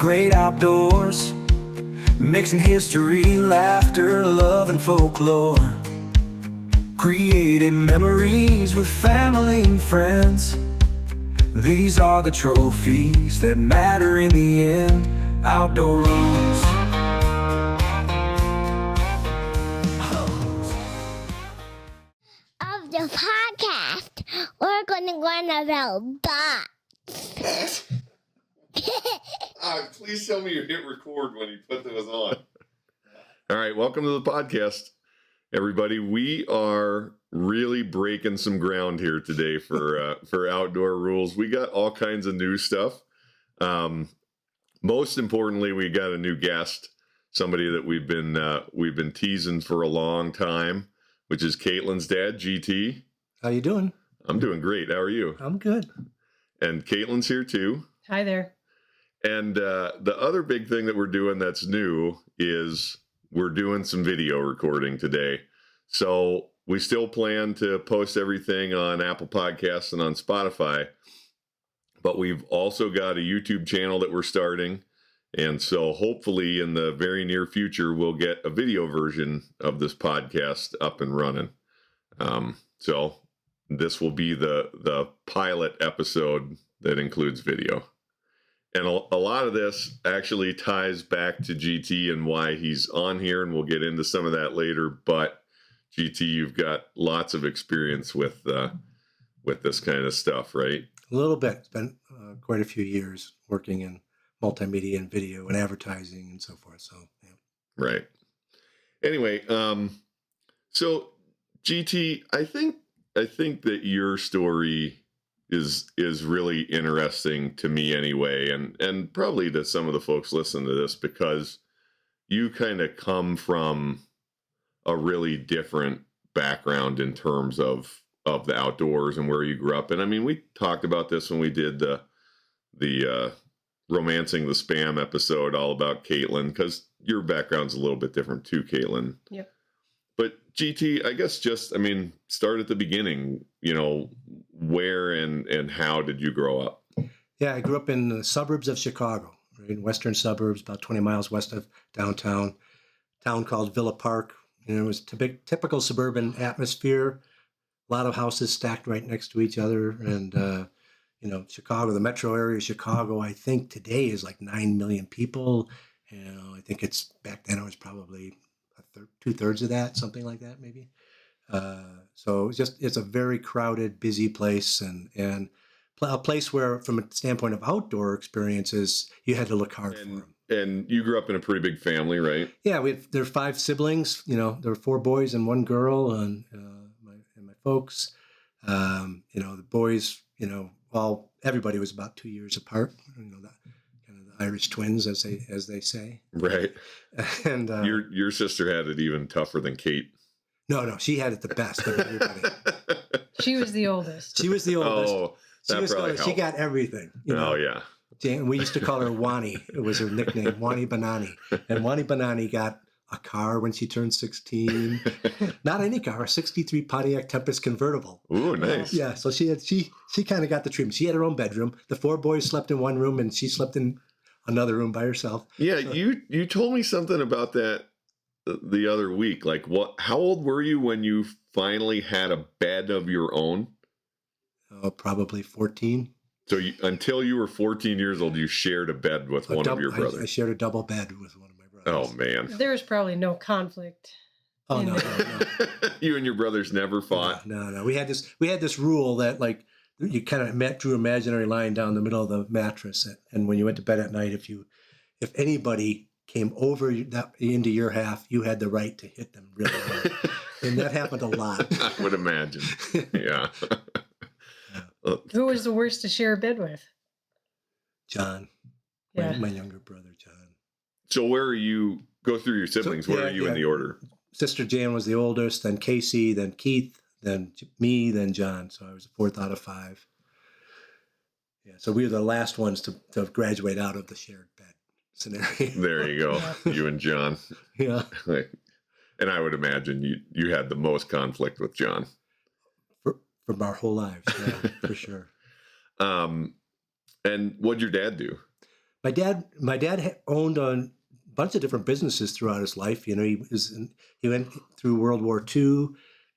great outdoors, mixing history, laughter, love, and folklore. Creating memories with family and friends. These are the trophies that matter in the end. Outdoor Ruhls. Of the podcast, we're going to learn about bots. Please tell me you hit record when you put those on. All right, welcome to the podcast, everybody. We are really breaking some ground here today for Outdoor Ruhls. We got all kinds of new stuff. Most importantly, we got a new guest, somebody that we've been teasing for a long time, which is Caitlin's dad, GT. How you doing? I'm doing great. How are you? I'm good. And Caitlin's here too. Hi there. And the other big thing that we're doing that's new is we're doing some video recording today. So we still plan to post everything on Apple Podcasts and on Spotify, but we've also got a YouTube channel that we're starting. And so hopefully in the very near future, we'll get a video version of this podcast up and running. So this will be the pilot episode that includes video. And a lot of this actually ties back to GT and why he's on here, and we'll get into some of that later. But GT, you've got lots of experience with this kind of stuff, right? A little bit. It's been quite a few years working in multimedia and video and advertising and so forth. So, yeah. Right. Anyway, so GT, I think that your story is really interesting to me anyway, and probably to some of the folks listening to this, because you kind of come from a really different background in terms of the outdoors and where you grew up. And I mean, we talked about this when we did the Romancing the Spam episode all about Caitlin, because your background's a little bit different too, Caitlin. Yep. But GT, I guess start at the beginning, where and how did you grow up? Yeah, I grew up in the suburbs of Chicago, right, in western suburbs, about 20 miles west of downtown, town called Villa Park. It was typical suburban atmosphere, a lot of houses stacked right next to each other. And, Chicago, the metro area of Chicago, I think today is like 9 million people. I think back then it was probably two-thirds of that, something like that, maybe. So it's a very crowded, busy place, and a place where, from a standpoint of outdoor experiences, you had to look hard for them. And you grew up in a pretty big family, right? Yeah, there are 5 siblings. There were 4 boys and 1 girl, and my folks. The boys, everybody was about 2 years apart. The Irish twins, as they say. Right. And your sister had it even tougher than Kate. No, she had it the best of everybody. She was the oldest. She was the oldest. Oh, that probably helped. She got everything. Oh, yeah. We used to call her Wani. It was her nickname, Wani Banani. And Wani Banani got a car when she turned 16. Not any car, a 63 Pontiac Tempest convertible. Ooh, nice. Yeah, so she kind of got the treatment. She had her own bedroom. The 4 boys slept in one room, and she slept in another room by herself. Yeah, so, you told me something about that the other week. Like, how old were you when you finally had a bed of your own? Probably 14. So until you were 14 years old, you shared a bed with one of your brothers. I shared a double bed with one of my brothers. Oh, man. There was probably no conflict. Oh, no. You and your brothers never fought? No. We had this rule that, like, you kind of drew an imaginary line down the middle of the mattress, and when you went to bed at night, if anybody came over into your half, you had the right to hit them really hard. And that happened a lot. I would imagine. Yeah. Who was the worst to share a bed with? John. Yeah. My younger brother, John. So where are you? Go through your siblings. Where are you in the order? Sister Jan was the oldest, then Casey, then Keith, then me, then John. So I was the 4th out of 5. Yeah, so we were the last ones to graduate out of the shared bed scenario. There you go. You and John. Yeah. And I would imagine you had the most conflict with John. From our whole lives, yeah, for sure. And what'd your dad do? My dad owned a bunch of different businesses throughout his life. You know, he went through World War II,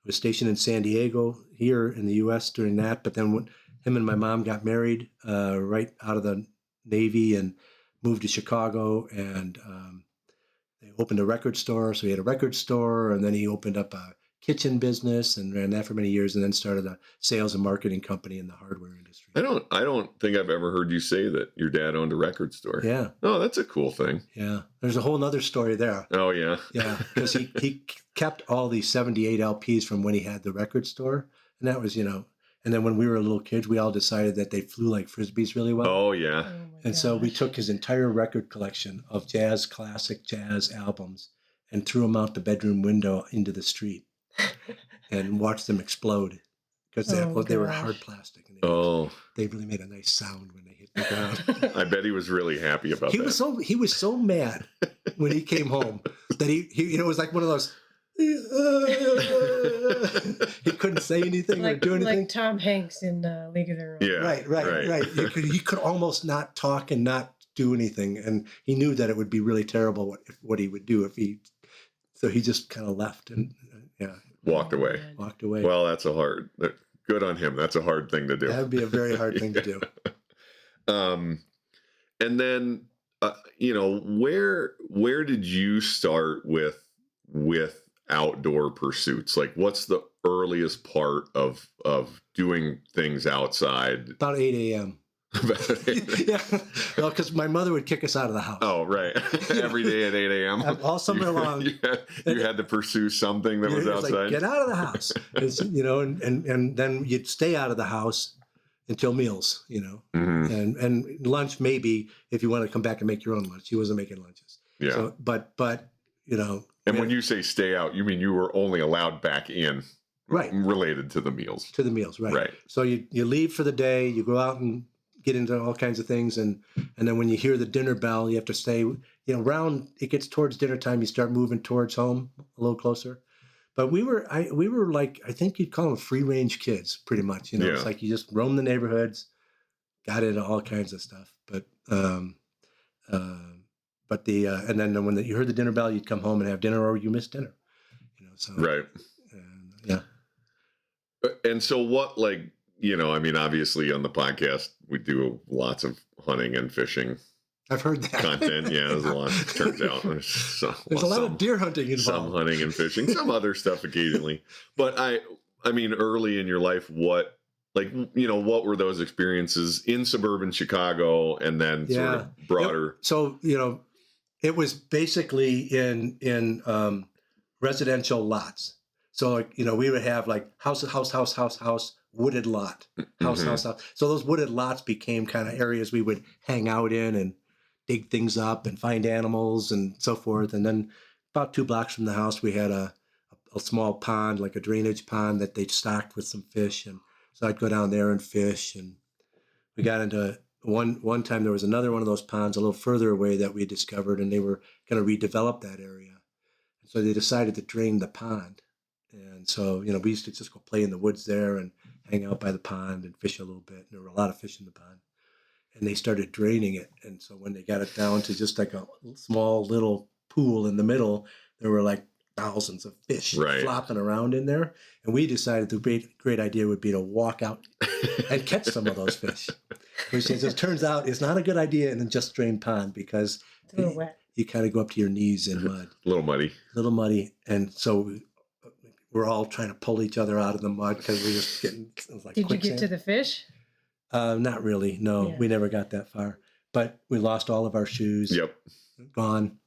was stationed in San Diego here in the U.S. during that. But then when him and my mom got married right out of the Navy and moved to Chicago, and they opened a record store. So he had a record store, and then he opened up a kitchen business and ran that for many years, and then started a sales and marketing company in the hardware industry. I don't think I've ever heard you say that your dad owned a record store. Yeah. Oh, that's a cool thing. Yeah. There's a whole nother story there. Oh, yeah. Yeah. Because he kept all these 78 LPs from when he had the record store. And that was, you know, and then when we were little kids, we all decided that they flew like Frisbees really well. Oh, yeah. And so we took his entire record collection of classic jazz albums, and threw them out the bedroom window into the street and watched them explode, because they were hard plastic. And they really made a nice sound when they hit the ground. I bet he was really happy about that. He was so mad when he came home that he you know, it was like one of those. He couldn't say anything or do anything. Like Tom Hanks in League of Their Own. Yeah, right. He could almost not talk and not do anything, and he knew that it would be really terrible what he would do if he. So he just kind of left and walked away. Well, good on him. That's a hard thing to do. That would be a very hard thing to do. And then, you know, where did you start with outdoor pursuits? Like, what's the earliest part of doing things outside? About 8 a.m. Yeah, well, because my mother would kick us out of the house. Oh, right. Every day at 8 a.m. All summer long. You had to pursue something that was outside. Like, get out of the house. You know, and then you'd stay out of the house until meals, you know, and lunch, maybe, if you want to come back and make your own lunch. He wasn't making lunches. Yeah. So, but you know. And when you say stay out, you mean you were only allowed back in. Right. Related to the meals. To the meals, right. Right. So you leave for the day, you go out and get into all kinds of things, and then when you hear the dinner bell, you have to stay, you know, it gets towards dinner time, you start moving towards home a little closer. But we were like, I think you'd call them free range kids, pretty much. You know, It's like you just roam the neighborhoods, got into all kinds of stuff. But and then when you heard the dinner bell, you'd come home and have dinner, or you missed dinner. You know, so right. Yeah. And so what, like, you know, I mean, obviously on the podcast, we do lots of hunting and fishing. I've heard that. Content. Yeah, there's a lot, turns out. There's a lot of deer hunting involved. Some hunting and fishing, some other stuff occasionally. But I mean, early in your life, what were those experiences in suburban Chicago, and then sort of broader? So, you know, it was basically in residential lots. So, like, you know, we would have like house, wooded lot, house. So those wooded lots became kind of areas we would hang out in and dig things up and find animals and so forth. And then about 2 blocks from the house, we had a small pond, like a drainage pond that they stocked with some fish. And so I'd go down there and fish. And we got into one time, there was another one of those ponds a little further away that we discovered, and they were going to redevelop that area. And so they decided to drain the pond. And so, you know, we used to just go play in the woods there and hang out by the pond and fish a little bit. And there were a lot of fish in the pond. And they started draining it. And so when they got it down to just like a small little pool in the middle, there were like thousands of fish flopping around in there. And we decided the great idea would be to walk out and catch some of those fish. Which, as it turns out, is not a good idea in a just drained pond, because it's a little wet. You kind of go up to your knees in mud. A little muddy. And so we're all trying to pull each other out of the mud because we're just getting. Like, did you get to the fish? Not really. No, we never got that far. But we lost all of our shoes. Yep. Gone.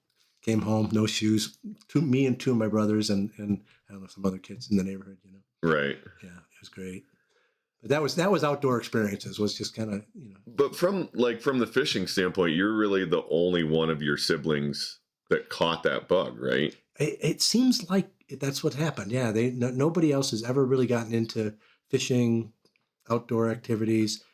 Came home, no shoes. Me and 2 of my brothers and I don't know, some other kids in the neighborhood. You know. Right. Yeah, it was great. But that was outdoor experiences. Was just kind of, you know. But from the fishing standpoint, you're really the only one of your siblings that caught that bug, right? It seems like that's what happened. Yeah, nobody else has ever really gotten into fishing, outdoor activities.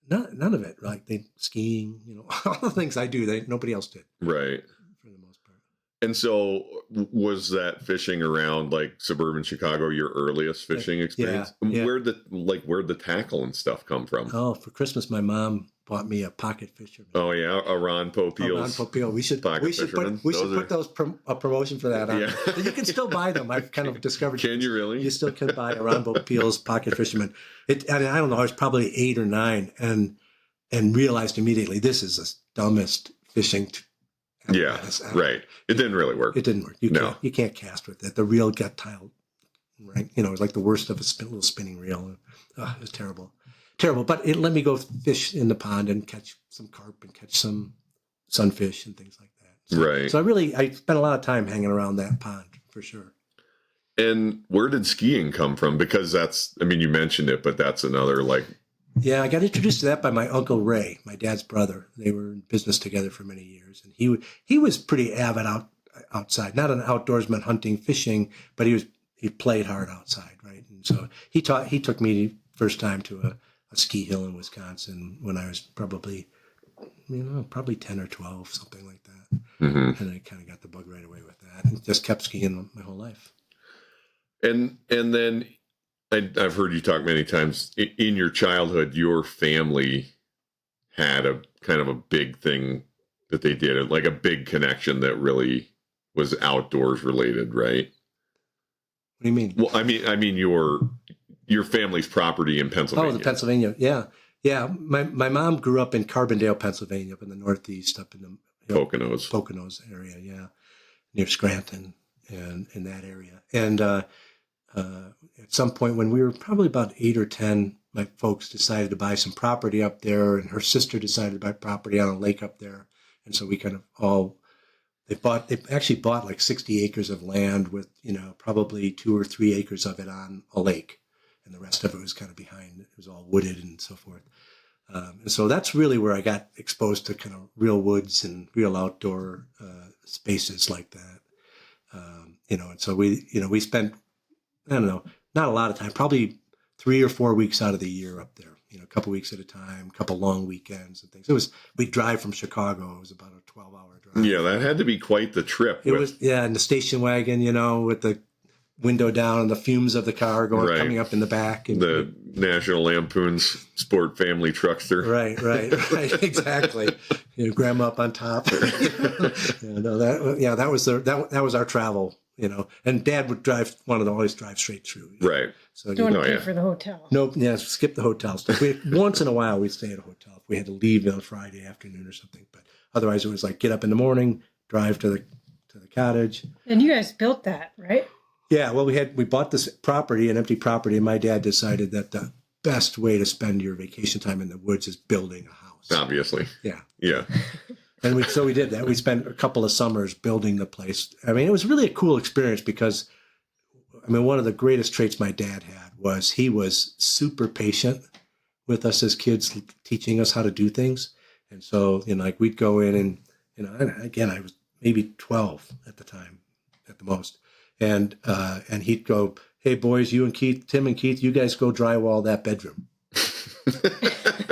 None of it. Like skiing, you know, all the things I do, nobody else did. Right. For the most part. And so was that fishing around like suburban Chicago your earliest fishing experience? Yeah. Where'd the tackle and stuff come from? Oh, for Christmas, my mom bought me a pocket fisherman. Oh yeah, a Ron Popeil's Ron Popeil. We should put a promotion for that on. Yeah. You can still buy them. I've kind of discovered. Can you really? You still can buy a Ron Popeil's pocket fisherman. I don't know. I was probably 8 or 9, and realized immediately this is the dumbest fishing. Yeah, right. It didn't really work. It didn't work. You can't cast with it. The reel got tiled. Right. It was like the worst of a little spinning reel. It was terrible. Terrible. But it let me go fish in the pond and catch some carp and catch some sunfish and things like that. Right. So I spent a lot of time hanging around that pond for sure. And where did skiing come from? Because you mentioned it, but that's another Yeah, I got introduced to that by my Uncle Ray, my dad's brother. They were in business together for many years. And he was pretty avid outside, not an outdoorsman hunting, fishing, but he played hard outside, right? And so he took me first time to a ski hill in Wisconsin when I was probably 10 or 12, something like that. Mm-hmm. And I kind of got the bug right away with that and just kept skiing my whole life. And then I've heard you talk many times in your childhood, your family had a kind of a big thing that they did, like a big connection that really was outdoors related, right? What do you mean? Well, I mean your family's property in Pennsylvania. Oh, the Pennsylvania. Yeah. Yeah. My mom grew up in Carbondale, Pennsylvania, up in the Northeast, up in the Poconos area. Yeah. Near Scranton and in that area. And, at some point when we were probably about 8 or 10, my folks decided to buy some property up there, and her sister decided to buy property on a lake up there. And so we kind of they actually bought like 60 acres of land with, probably 2 or 3 acres of it on a lake. And the rest of it was kind of behind. It was all wooded and so forth. And so that's really where I got exposed to kind of real woods and real outdoor spaces like that. And so we spent, I don't know, not a lot of time, probably 3 or 4 weeks out of the year up there, a couple weeks at a time, a couple long weekends and things. We'd drive from Chicago. It was about a 12-hour drive. Yeah, that had to be quite the trip. It was, in the station wagon, with the window down and the fumes of the car coming up in the back. And the National Lampoon's Sport Family Truckster. Right, exactly. Grandma up on top. That was our travel. And Dad would always drive straight through. Right. So don't pay for the hotel. Nope. Yeah, skip the hotel stuff. Once in a while we'd stay at a hotel if we had to leave on a Friday afternoon or something. But otherwise it was like get up in the morning, drive to the cottage. And you guys built that, right? Yeah. Well, we bought this property, an empty property, and my dad decided that the best way to spend your vacation time in the woods is building a house. Obviously. Yeah. Yeah. And we did that. We spent a couple of summers building the place. I mean, it was really a cool experience because, one of the greatest traits my dad had was he was super patient with us as kids, teaching us how to do things. And so, we'd go in and, again, I was maybe 12 at the time, at the most. And he'd go, "Hey, boys, you and Tim and Keith, you guys go drywall that bedroom."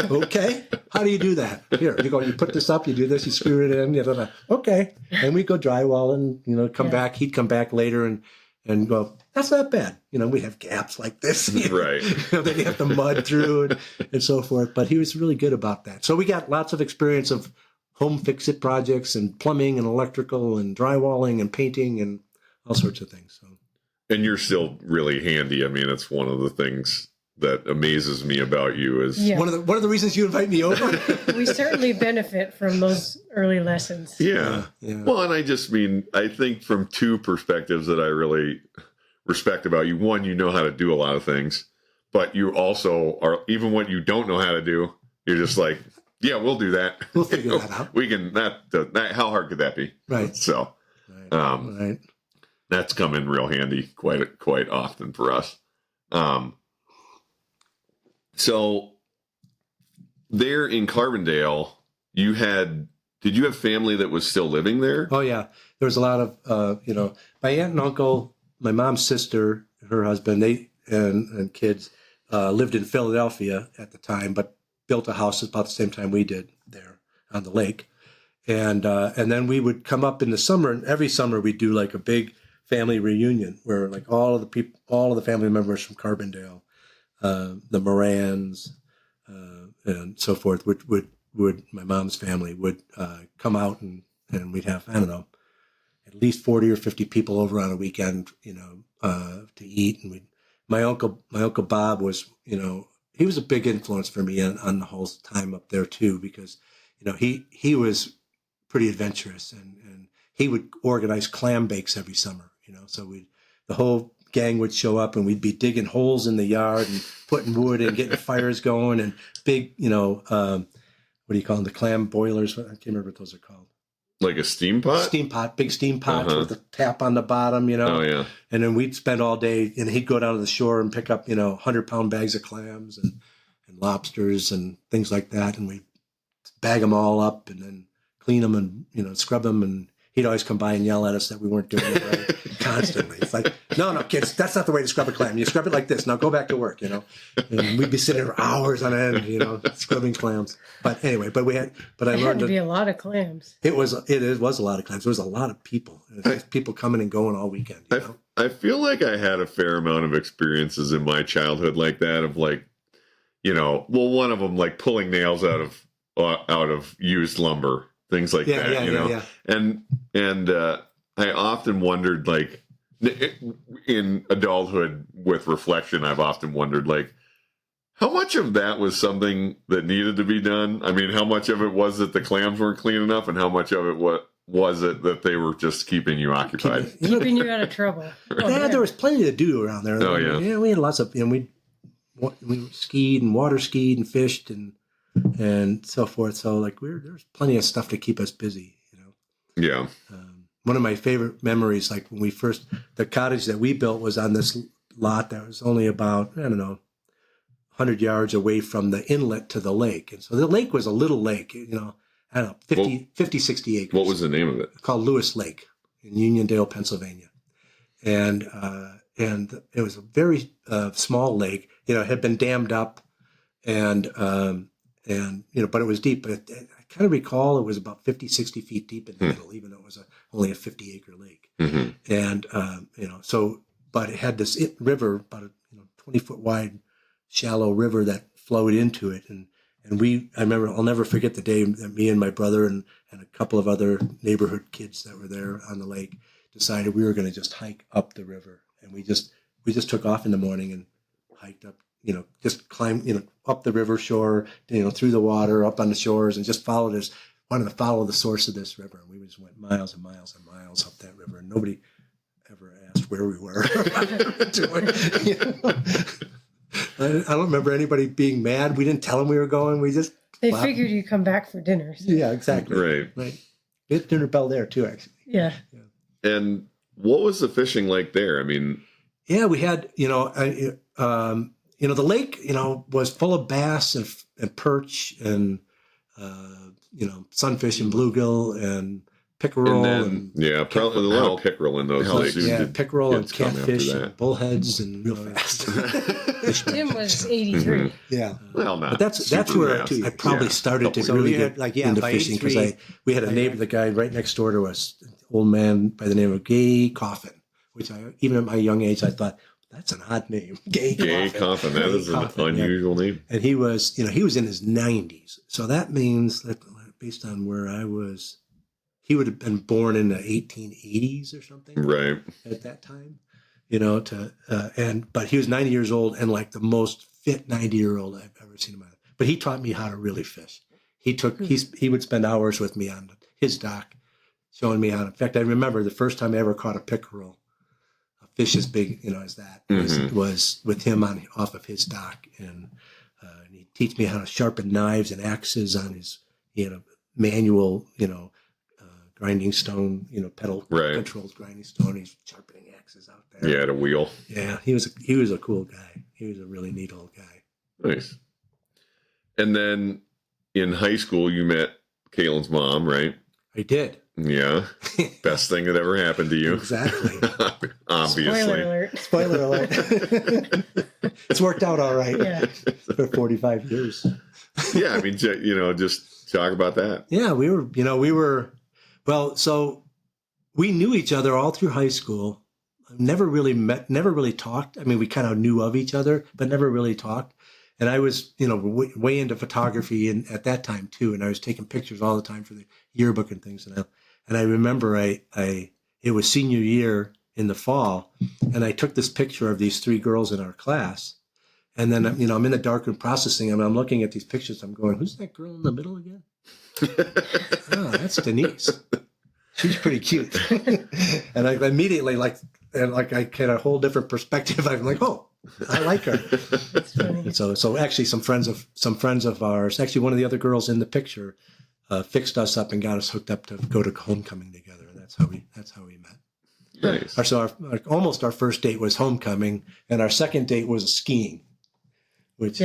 Okay, how do you do that? Here, you put this up, you do this, you screw it in, okay. And we go drywall and, come back. He'd come back later and go, "That's not bad." We have gaps like this. Right. That you have to mud through and so forth. But he was really good about that. So we got lots of experience of home fix-it projects and plumbing and electrical and drywalling and painting and all sorts of things. So. And you're still really handy. It's one of the things that amazes me about you is one of the reasons you invite me over. We certainly benefit from those early lessons. Yeah. Well, and I think from two perspectives that I really respect about you. One, you know how to do a lot of things, but you also are, even what you don't know how to do, you're just like, yeah, we'll do that. We'll figure that out. We can, that how hard could that be? Right. So, right. That's come in real handy quite often for us. So there in Carbondale, did you have family that was still living there? Oh yeah. There was a lot of, my aunt and uncle, my mom's sister, her husband, and kids, lived in Philadelphia at the time, but built a house about the same time we did there on the lake. And then we would come up in the summer, and every summer we'd do like a big family reunion where like all of the family members from Carbondale, the Morans, and so forth would my mom's family would come out, and we'd have, I don't know, at least 40 or 50 people over on a weekend, to eat. And my uncle Bob was, he was a big influence for me on the whole time up there too, because, he was pretty adventurous, and he would organize clam bakes every summer, so the whole gang would show up, and we'd be digging holes in the yard and putting wood and getting fires going, and big, what do you call them? The clam boilers. I can't remember what those are called. Like a steam pot? Steam pot, big steam pots with a tap on the bottom, Oh, yeah. And then we'd spend all day, and he'd go down to the shore and pick up, 100-pound bags of clams and lobsters and things like that. And we'd bag them all up and then clean them and, scrub them. And he'd always come by and yell at us that we weren't doing it right constantly. It's like, no, kids, that's not the way to scrub a clam. You scrub it like this. Now go back to work, And we'd be sitting for hours on end, scrubbing clams. But anyway, I It had to be a lot of clams. It was a lot of clams. There was a lot of people. It was people coming and going all weekend. I feel like I had a fair amount of experiences in my childhood like that, of like, one of them like pulling nails out of used lumber, things like that, Yeah. And I often wondered, like, in adulthood with reflection, I've often wondered, like, how much of that was something that needed to be done? I mean, how much of it was that the clams weren't clean enough, and how much of it was it that they were just keeping you occupied? Keeping you out of trouble. There was plenty to do around there. Oh, yeah. Yeah, we had lots of, we skied and water skied and fished and so forth. So, like, there's plenty of stuff to keep us busy, Yeah. One of my favorite memories, like when the cottage that we built was on this lot that was only about, I don't know, 100 yards away from the inlet to the lake. And so the lake was a little lake, I don't know, 50, 60 acres. What was the name of it? Called Lewis Lake in Uniondale, Pennsylvania. And it was a very small lake, it had been dammed up and but it was deep. But I kind of recall it was about 50, 60 feet deep in the middle, even though it was only a 50-acre lake. Mm-hmm. And, but it had this river, about a 20-foot wide, shallow river that flowed into it. And I remember, I'll never forget the day that me and my brother and a couple of other neighborhood kids that were there on the lake decided we were going to just hike up the river. And we just took off in the morning and hiked up, just climbed, up the river shore, through the water, up on the shores, and just wanted to follow the source of this river. And we just went miles and miles and miles up that river, and nobody ever asked where we were. I don't remember anybody being mad. We didn't tell them we were going. They figured you'd come back for dinner. So. Yeah, exactly. Right. We had dinner bell there too, actually. Yeah. And what was the fishing like there? I mean, yeah, we had, the lake, was full of bass and perch and, sunfish and bluegill and pickerel. Probably a lot of pickerel in those lakes. Yeah, pickerel and catfish and bullheads and real fast. Jim was 83. Yeah. Well, not. But that's where I probably started to really get into fishing, because we had a neighbor, the guy right next door to us, an old man by the name of Gay Coffin, which even at my young age, I thought, that's an odd name. Gay Coffin. That is an unusual name. And he was, he was in his 90s. So that means that based on where I was, he would have been born in the 1880s or something. Right. At that time, but he was 90 years old and like the most fit 90-year-old I've ever seen in my life. But he taught me how to really fish. He would spend hours with me on his dock, showing me how to. In fact, I remember the first time I ever caught a pickerel, a fish as big, as that, was with him off of his dock, and he'd teach me how to sharpen knives and axes on his. He had a manual, grinding stone, pedal controlled grinding stone. He's sharpening axes out there. Yeah, at a wheel. Yeah, he was a cool guy. He was a really neat old guy. Nice. And then in high school, you met Kaylin's mom, right? I did. Yeah. Best thing that ever happened to you. Exactly. Obviously. Spoiler alert. It's worked out all right. Yeah. For 45 years. Yeah, I mean, just Talk about that. Yeah, well, so we knew each other all through high school. Never really met, never really talked. I mean, we kind of knew of each other, but never really talked. And I was, way into photography at that time too. And I was taking pictures all the time for the yearbook and things. And I remember it was senior year in the fall, and I took this picture of these 3 girls in our class. And then, I'm in the darkroom processing them. I'm looking at these pictures. I'm going, who's that girl in the middle again? Oh, that's Denise. She's pretty cute. And I immediately I get a whole different perspective. I'm like, oh, I like her. That's funny. And so actually some friends of ours, actually one of the other girls in the picture, fixed us up and got us hooked up to go to homecoming together. And that's how we met. Nice. So almost our first date was homecoming, and our second date was skiing, which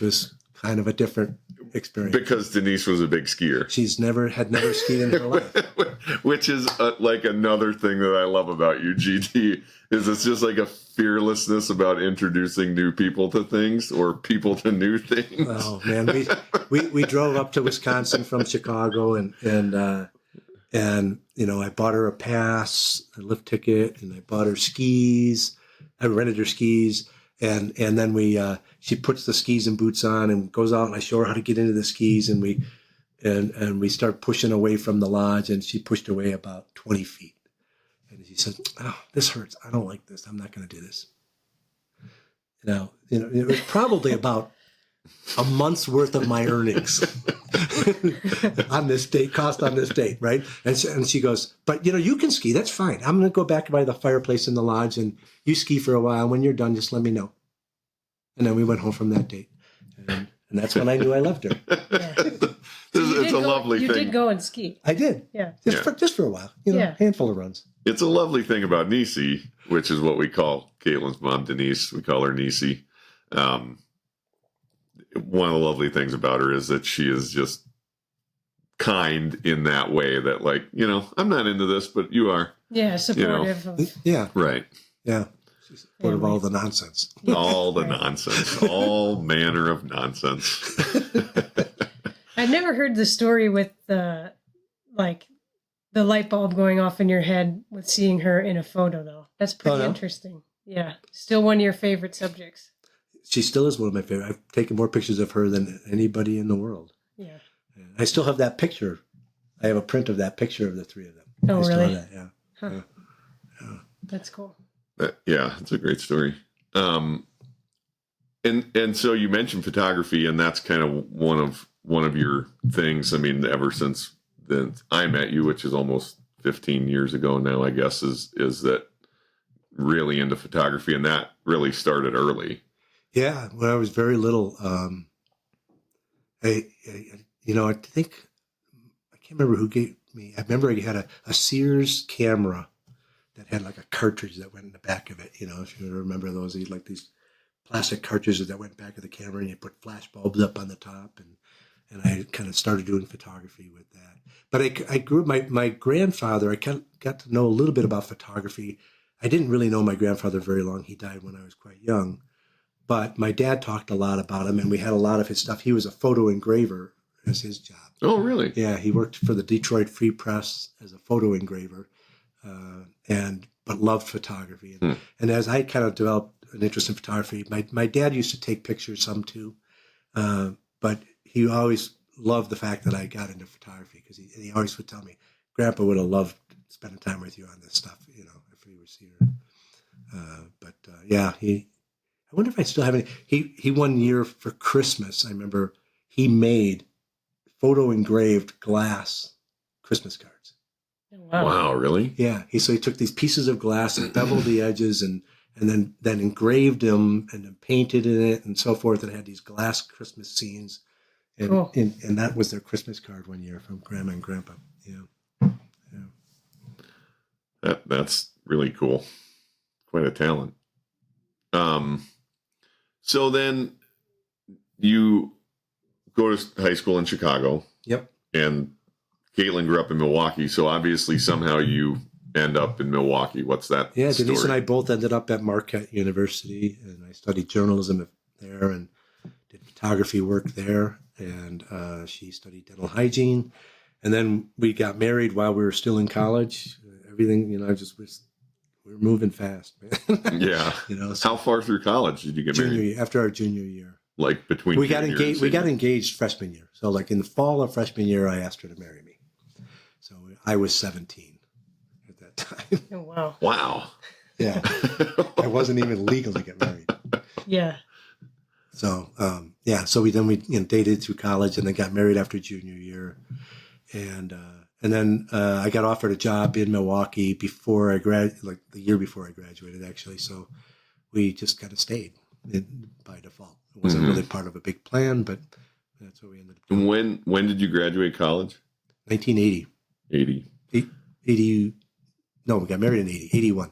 was kind of a different experience. Because Denise was a big skier. She's never skied in her life. Which is like another thing that I love about you, GT, is it's just like a fearlessness about introducing new people to things or people to new things. Oh man, we drove up to Wisconsin from Chicago, and I bought her a pass, a lift ticket, and I bought her skis. I rented her skis, and then she puts the skis and boots on and goes out, and I show her how to get into the skis, and we start pushing away from the lodge, and she pushed away about 20 feet. And she said, "Oh, this hurts. I don't like this. I'm not going to do this." It was probably about a month's worth of my earnings on this date, right? And she goes, "But you can ski. That's fine. I'm going to go back by the fireplace in the lodge, and you ski for a while. When you're done, just let me know." And then we went home from that date, and that's when I knew I loved her. Yeah. It's a lovely thing. You did go and ski. I did. Yeah. Just for a while. Handful of runs. It's a lovely thing about Nisi, which is what we call Caitlin's mom, Denise. We call her Nisi. One of the lovely things about her is that she is just kind in that way that, like, I'm not into this, but you are. Yeah, supportive of. Yeah. Right. Yeah. She's supportive of all the nonsense. All the nonsense. All manner of nonsense. I've never heard the story with the light bulb going off in your head with seeing her in a photo, though. That's pretty interesting. Yeah. Still one of your favorite subjects. She still is one of my favorite. I've taken more pictures of her than anybody in the world. Yeah. I still have that picture. I have a print of that picture of the 3 of them. Oh, I still really? have that, yeah. Huh. Yeah. That's cool. Yeah, it's a great story. And so you mentioned photography, and that's kind of one of your things. I mean, ever since I met you, which is almost 15 years ago now, I guess, is that really into photography, and that really started early. Yeah, when I was very little, I think I can't remember who gave me. I remember I had a Sears camera that had like a cartridge that went in the back of it. If you remember those, like these plastic cartridges that went back of the camera, and you put flash bulbs up on the top, and I kind of started doing photography with that. But I grew up. My grandfather, I got to know a little bit about photography. I didn't really know my grandfather very long. He died when I was quite young. But my dad talked a lot about him, and we had a lot of his stuff. He was a photo engraver as his job. Oh, really? Yeah, he worked for the Detroit Free Press as a photo engraver, but loved photography. And as I kind of developed an interest in photography, my dad used to take pictures some too, but he always loved the fact that I got into photography, because he always would tell me, "Grandpa would have loved spending time with you on this stuff, if he was here." I wonder if I still have any. He one year for Christmas, I remember he made photo engraved glass Christmas cards. Wow, really? Yeah. He took these pieces of glass and beveled the edges and then engraved them and then painted in it and so forth, and had these glass Christmas scenes. And, cool. and that was their Christmas card one year from Grandma and Grandpa. Yeah. That's really cool. Quite a talent. So then you go to high school in Chicago. Yep. And Caitlin grew up in Milwaukee. So obviously somehow you end up in Milwaukee. What's that? Yeah, Denise story? and I both ended up at Marquette University, and I studied journalism there and did photography work there, and she studied dental hygiene. And then we got married while we were still in college. Everything, we were moving fast, man. Yeah. So How far through college did you get married? year, after our junior year. Like between We got junior and engaged. We got senior? engaged freshman year. So like in the fall of freshman year, I asked her to marry me. So I was 17 at that time. Oh, wow. Wow. Yeah, I wasn't even legal to get married. Yeah. So so we dated through college and then got married after junior year, and then I got offered a job in Milwaukee before I the year before I graduated actually. So we just kind of stayed by default. It wasn't really part of a big plan, but that's what we ended up doing. And when did you graduate college? 1980. 80. No, we got married in 81.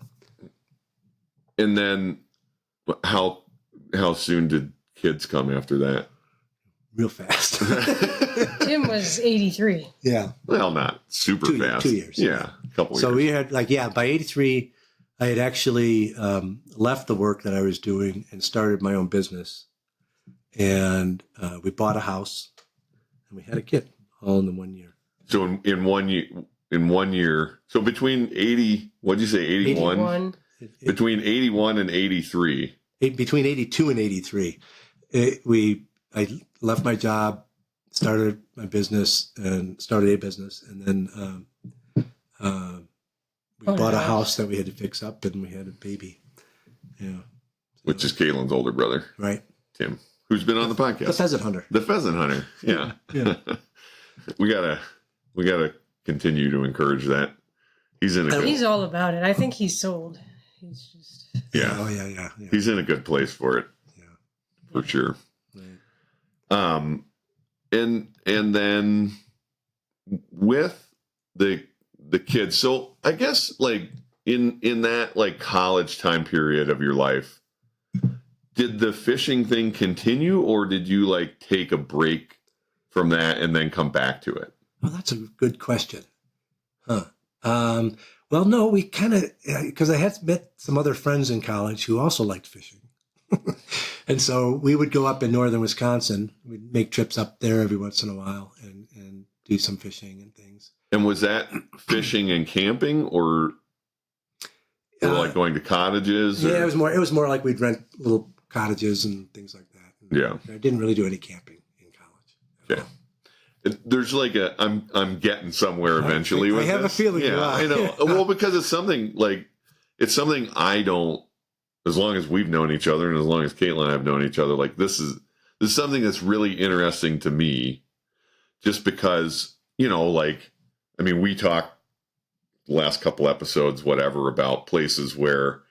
And then how soon did kids come after that? Real fast. Tim was 83. Yeah. Well, not super 2 fast. 2 years. Yeah, a couple So years. we had by 83, I had actually left the work that I was doing and started my own business. And we bought a house and we had a kid all in 1 year. So in 1 year, so between 80, what'd you say, 81? 81. Between 81 and 83. Between 82 and 83, I left my job, started a business, and then we bought a house that we had to fix up, and we had a baby. Yeah, Which is Caitlin's older brother, right. Tim, who's been on the podcast. The pheasant hunter. The pheasant hunter. Yeah. Yeah. we gotta continue to encourage that. He's in a good, He's all about it. I think he's sold. He's just. yeah. Oh yeah. He's in a good place for it. Yeah. For sure. Right. And then with the kids, so I guess like in that like college time period of your life, did the fishing thing continue, or did you like take a break from that and then come back to it? Well, that's a good question. Huh. Well, no, we kind of, because I had met some other friends in college who also liked fishing. And so we would go up in northern Wisconsin. We'd make trips up there every once in a while and do some fishing and things. And was that fishing and camping, or like going to cottages? Yeah, it was more like we'd rent little cottages and things like that. Yeah. I didn't really do any camping in college. Yeah. There's like I'm getting somewhere eventually. I with have this. a feeling you Yeah, are. I know. Well, because it's something I don't. As long as we've known each other, and as long as Caitlin and I have known each other, like this is something that's really interesting to me. Just because we talked the last couple episodes, whatever, about places where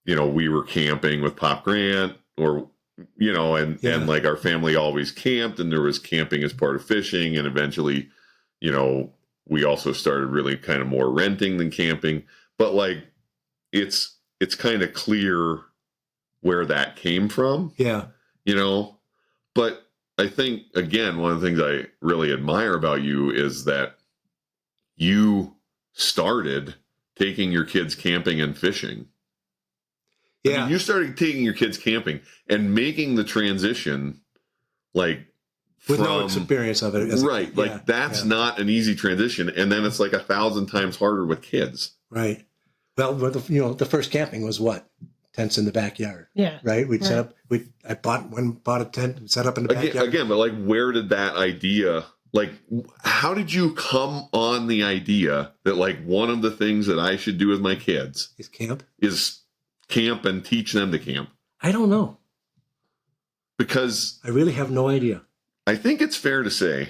we were camping with Pop Grant, or and like our family always camped, and there was camping as part of fishing, and eventually we also started really kind of more renting than camping. But like it's kind of clear where that came from. Yeah. But I think, again, one of the things I really admire about you is that you started taking your kids camping and fishing. Yeah. I mean, you started taking your kids camping and making the transition like with no experience of it. Right. Like that's not an easy transition. And then it's like 1,000 times harder with kids. Right. Well, the first camping was what? Tents in the backyard. Yeah. Right. We'd set up. I bought a tent and set up in the backyard. Again, but like, where did that idea? Like, how did you come on the idea that like one of the things that I should do with my kids is camp and teach them to camp? I don't know, because I really have no idea. I think it's fair to say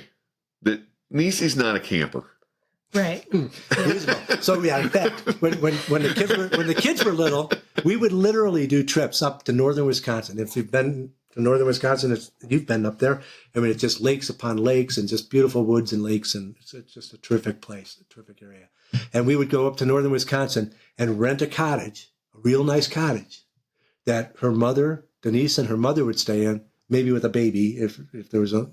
that Niecy's not a camper. Right. So yeah, in fact, when the kids were little, we would literally do trips up to northern Wisconsin. If you've been to northern Wisconsin, you've been up there. I mean, it's just lakes upon lakes and just beautiful woods and lakes, and it's just a terrific place, a terrific area. And we would go up to northern Wisconsin and rent a cottage, a real nice cottage, that her mother, Denise, and her mother would stay in. Maybe with a baby, if there was I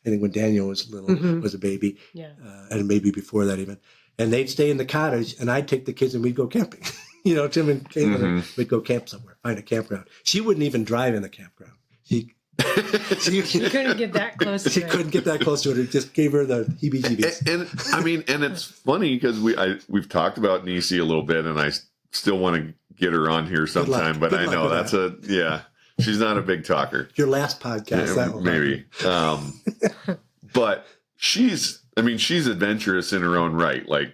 think when Daniel was little, was a baby, and maybe before that even. And they'd stay in the cottage, and I'd take the kids and we'd go camping. Tim and Caitlin, we'd go camp somewhere, find a campground. She wouldn't even drive in the campground. She couldn't get that close to She it. couldn't get that close to it. It just gave her the heebie-jeebies. And I mean, and it's funny because we've talked about Nisi a little bit, and I still want to get her on here sometime. But Good I luck know with that's she's not a big talker. Your last podcast, that one. Maybe. But she's adventurous in her own right. Like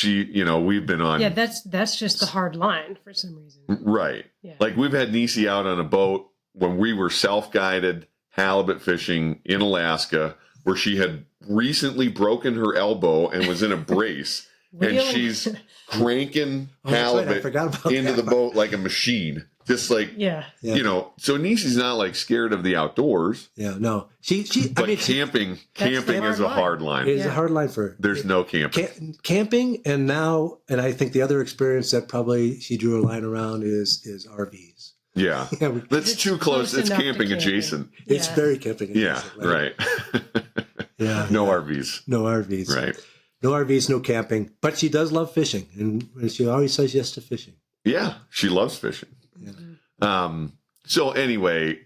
we've been on. Yeah, that's just the hard line for some reason. Right. Yeah. Like we've had Nisi out on a boat when we were self-guided halibut fishing in Alaska, where she had recently broken her elbow and was in a brace, and Really? she's cranking Oh, that's right. I halibut forgot about into that. the boat like a machine. Just like, Yeah. Yeah. so Nisi's not like scared of the outdoors, Yeah, no. She but camping That's is a hard line. it is Yeah. a hard line for her. There's no camping. Camping, and I think the other experience that probably she drew a line around is RVs. Yeah. Yeah, That's It's too close. close It's enough to camping camping. adjacent. it's Yeah. very camping. Yeah, adjacent, right. Yeah. No RVs. No RVs. Right. No RVs, no camping. But she does love fishing, and she always says yes to fishing. Yeah, she loves fishing. So anyway,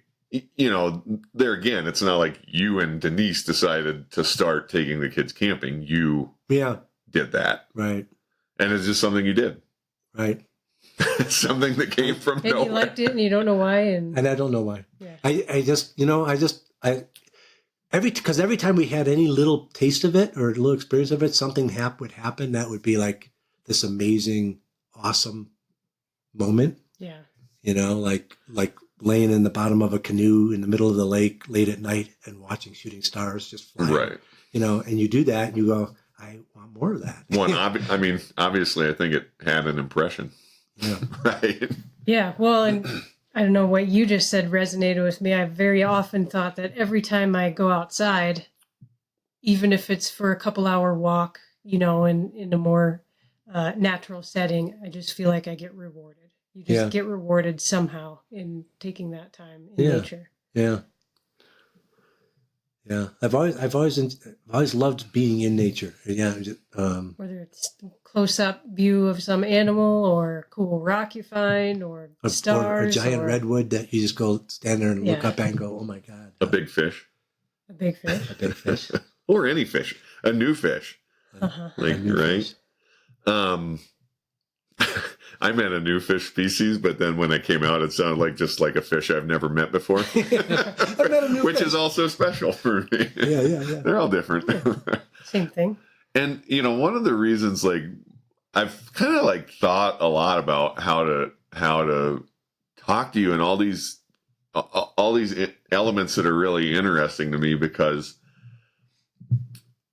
there again, it's not like you and Denise decided to start taking the kids camping. You Yeah, did that. right, And it's just something you did. right. Something that came from And you nowhere. liked it and you don't know why. And And I don't know why. yeah. Every time we had any little taste of it or a little experience of it, something would happen that would be like this amazing, awesome moment. Yeah. Like laying in the bottom of a canoe in the middle of the lake late at night and watching shooting stars just flying. Right. And you do that and you go, I want more of that. One, obviously, I think it had an impression. Yeah. Right. Yeah. Well, and I don't know what you just said resonated with me. I very often thought that every time I go outside, even if it's for a couple-hour walk, in a more natural setting, I just feel like I get rewarded. You just Yeah. get rewarded somehow in taking that time in Yeah. nature. Yeah. Yeah. I've always loved being in nature. Yeah. Whether it's close-up view of some animal or cool rock you find or Or stars a giant or redwood that you just go stand there and look Yeah. up at and go, oh my God. A big fish. a big fish. A big fish. Or any fish. A new fish. Uh-huh. Like, A new right? fish. I meant a new fish species, but then when it came out, it sounded like just like a fish I've never met before, I met a new which fish. is also special for me. Yeah, yeah, yeah. They're all different. Same thing. And, one of the reasons, like, I've kind of like thought a lot about how to talk to you and all these elements that are really interesting to me, because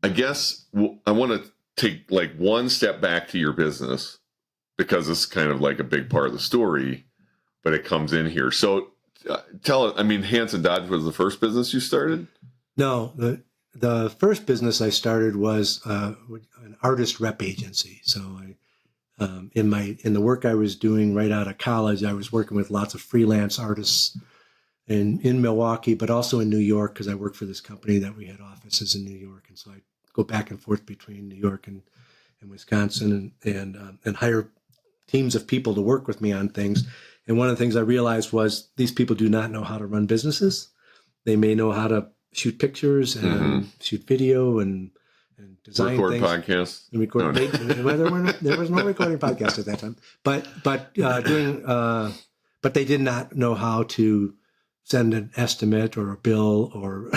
I guess I want to take like one step back to your business, because it's kind of like a big part of the story, but it comes in here. So Hanson Dodge was the first business you started? No, the first business I started was an artist rep agency. So in the work I was doing right out of college, I was working with lots of freelance artists in Milwaukee, but also in New York, because I worked for this company that we had offices in New York, and so I go back and forth between New York and Wisconsin and hire teams of people to work with me on things. And one of the things I realized was these people do not know how to run businesses. They may know how to shoot pictures and shoot video and design Record things. podcasts. And record. There was no recording podcast at that time. But they did not know how to send an estimate or a bill or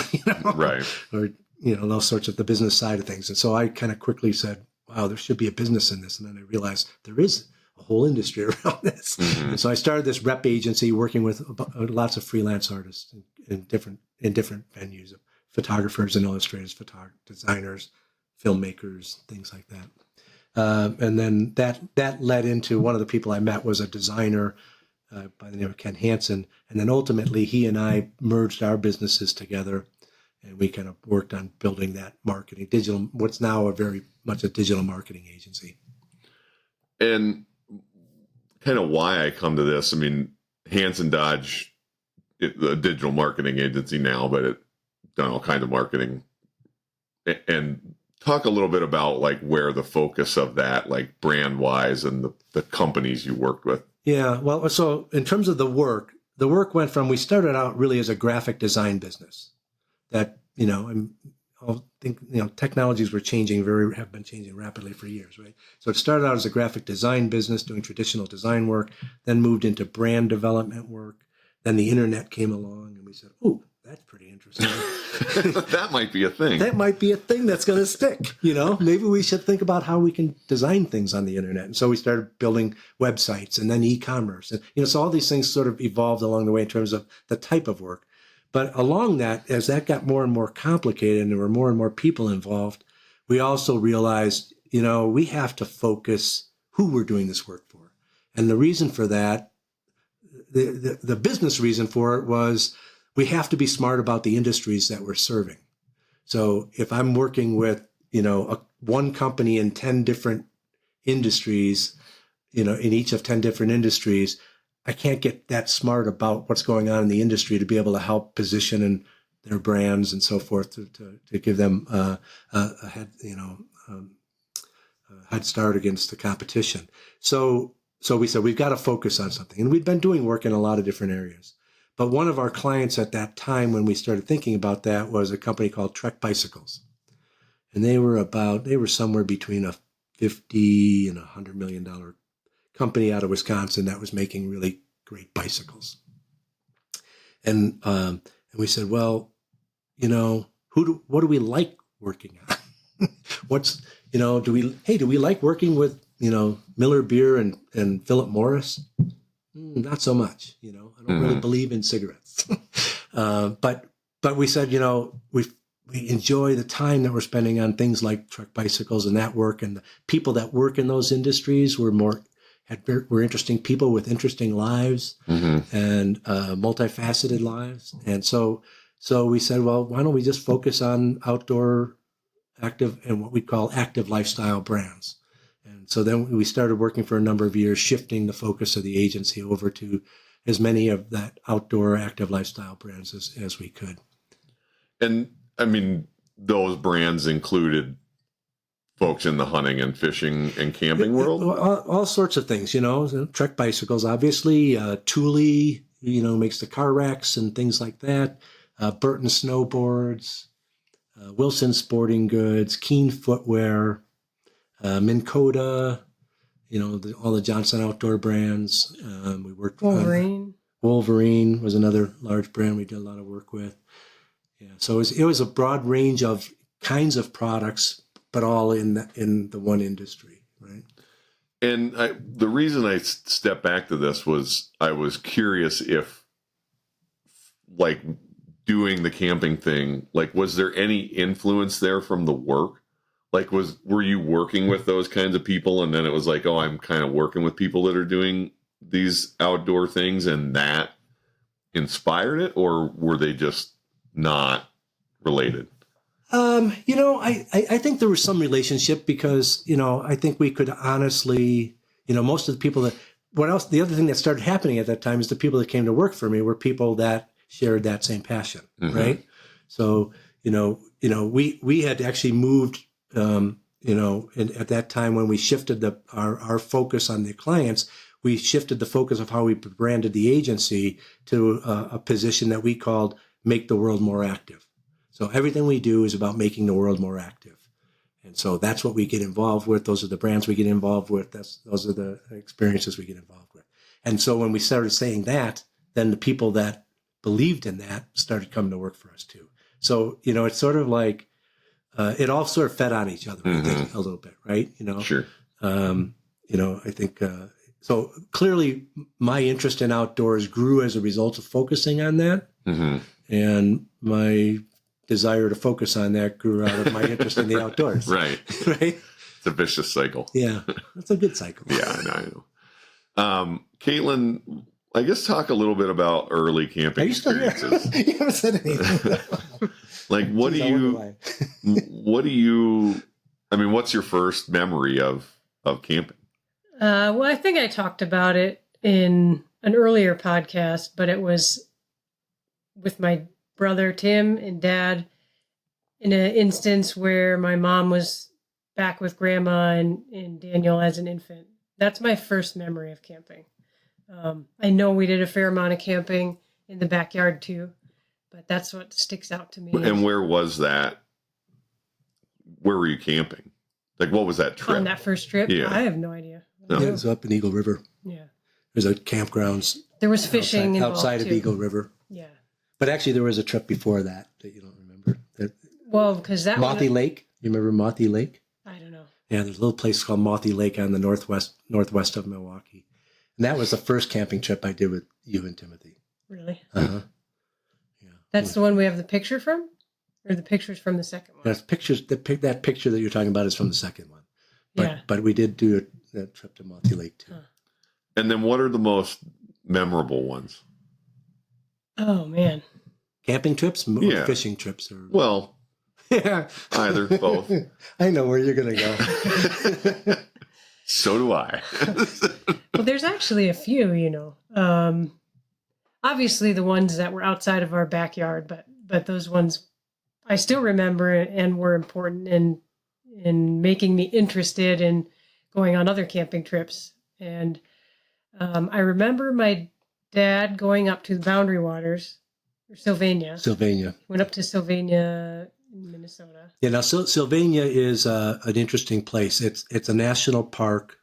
Right. or those sorts of the business side of things. And so I kind of quickly said, wow, there should be a business in this. And then I realized there is a whole industry around this. And so I started this rep agency working with lots of freelance artists in different venues, of photographers and illustrators, designers, filmmakers, things like that. And then that led into one of the people I met was a designer by the name of Ken Hansen. And then ultimately he and I merged our businesses together, and we kind of worked on building that what's now very much a digital marketing agency. And kind of why I come to this, Hanson Dodge, a digital marketing agency now, but it done all kinds of marketing. And talk a little bit about like where the focus of that, like brand wise, and the companies you worked with. Yeah, well, so in terms of the work, the work went from, we started out really as a graphic design business that, I think, technologies have been changing rapidly for years, right? So it started out as a graphic design business doing traditional design work, then moved into brand development work. Then the internet came along and we said, oh, that's pretty interesting. That might be a thing. That might be a thing that's going to stick. Maybe we should think about how we can design things on the internet. And so we started building websites and then e-commerce. And, so all these things sort of evolved along the way in terms of the type of work. But along that, as that got more and more complicated and there were more and more people involved, we also realized, we have to focus who we're doing this work for. And the reason for that, the business reason for it was we have to be smart about the industries that we're serving. So if I'm working with, one company in 10 different industries, in each of 10 different industries, I can't get that smart about what's going on in the industry to be able to help position and their brands and so forth to give them a head start against the competition. So we said, we've got to focus on something. And we'd been doing work in a lot of different areas. But one of our clients at that time, when we started thinking about that, was a company called Trek Bicycles. And they were somewhere between a $50 and $100 million company out of Wisconsin that was making really great bicycles. And we said, well, what do we like working on? Do we like working with, Miller Beer and Philip Morris? Not so much, I don't really believe in cigarettes. But we said, we enjoy the time that we're spending on things like Trek Bicycles and that work, and the people that work in those industries were interesting people with interesting lives and multifaceted lives. And so we said, well, why don't we just focus on outdoor active and what we call active lifestyle brands? And so then we started working for a number of years, shifting the focus of the agency over to as many of that outdoor active lifestyle brands as we could. And I mean, those brands included folks in the hunting and fishing and camping world? All sorts of things, Trek Bicycles, obviously. Thule, makes the car racks and things like that. Burton Snowboards, Wilson Sporting Goods, Keen Footwear, Minn Kota, all the Johnson Outdoor brands. We worked Wolverine. Wolverine was another large brand we did a lot of work with. Yeah, so it was a broad range of kinds of products, but all in the one industry, right? And the reason I stepped back to this was I was curious if, like, doing the camping thing, like, was there any influence there from the work? Like, were you working with those kinds of people, and then it was like, oh, I'm kind of working with people that are doing these outdoor things, and that inspired it, or were they just not related? I think there was some relationship because, I think we could honestly, most of the people the other thing that started happening at that time is the people that came to work for me were people that shared that same passion, right? So, we had actually moved, at that time when we shifted our focus on the clients, we shifted the focus of how we branded the agency to a position that we called Make the World More Active. So everything we do is about making the world more active. And so that's what we get involved with. Those are the brands we get involved with. Those are the experiences we get involved with. And so when we started saying that, then the people that believed in that started coming to work for us too. So, it's sort of like, it all sort of fed on each other, I think, a little bit, right? Sure. I think, so clearly my interest in outdoors grew as a result of focusing on that. And my desire to focus on that grew out of my interest in the outdoors. Right. Right. It's a vicious cycle. Yeah. That's a good cycle. Yeah, I know. Caitlin, I guess talk a little bit about early camping experiences. You haven't said anything. Like, what's your first memory of camping? Well, I think I talked about it in an earlier podcast, but it was with my brother Tim and Dad in an instance where my mom was back with Grandma and Daniel as an infant. That's my first memory of camping. I know we did a fair amount of camping in the backyard too, but that's what sticks out to me. And where was that? Where were you camping? Like, what was that trip? On that first trip? Yeah. I have no idea. No. Yeah, it was up in Eagle River. Yeah. There's a campgrounds There was fishing outside of too. Eagle River. Yeah. But actually, there was a trip before that you don't remember. Well, because that Mothy Lake. You remember Mothy Lake? I don't know. Yeah, there's a little place called Mothy Lake on the northwest of Milwaukee, and that was the first camping trip I did with you and Timothy. Really? Uh-huh. Yeah. That's the one we have the picture from, or the pictures from the second one. That's pictures. That picture that you're talking about is from the second one. But, Yeah. But we did do that trip to Mothy Lake too. Huh. And then what are the most memorable ones? Oh man. Camping trips, or Yeah. fishing trips, or Well, yeah, either, both. I know where you're gonna go. So do I. Well, there's actually a few, you know. Obviously the ones that were outside of our backyard, but those ones I still remember and were important in making me interested in going on other camping trips. And I remember my dad going up to the Boundary Waters, or Sylvania. Sylvania. Went up to Sylvania, Minnesota. Yeah, now Sylvania is an interesting place. It's a national park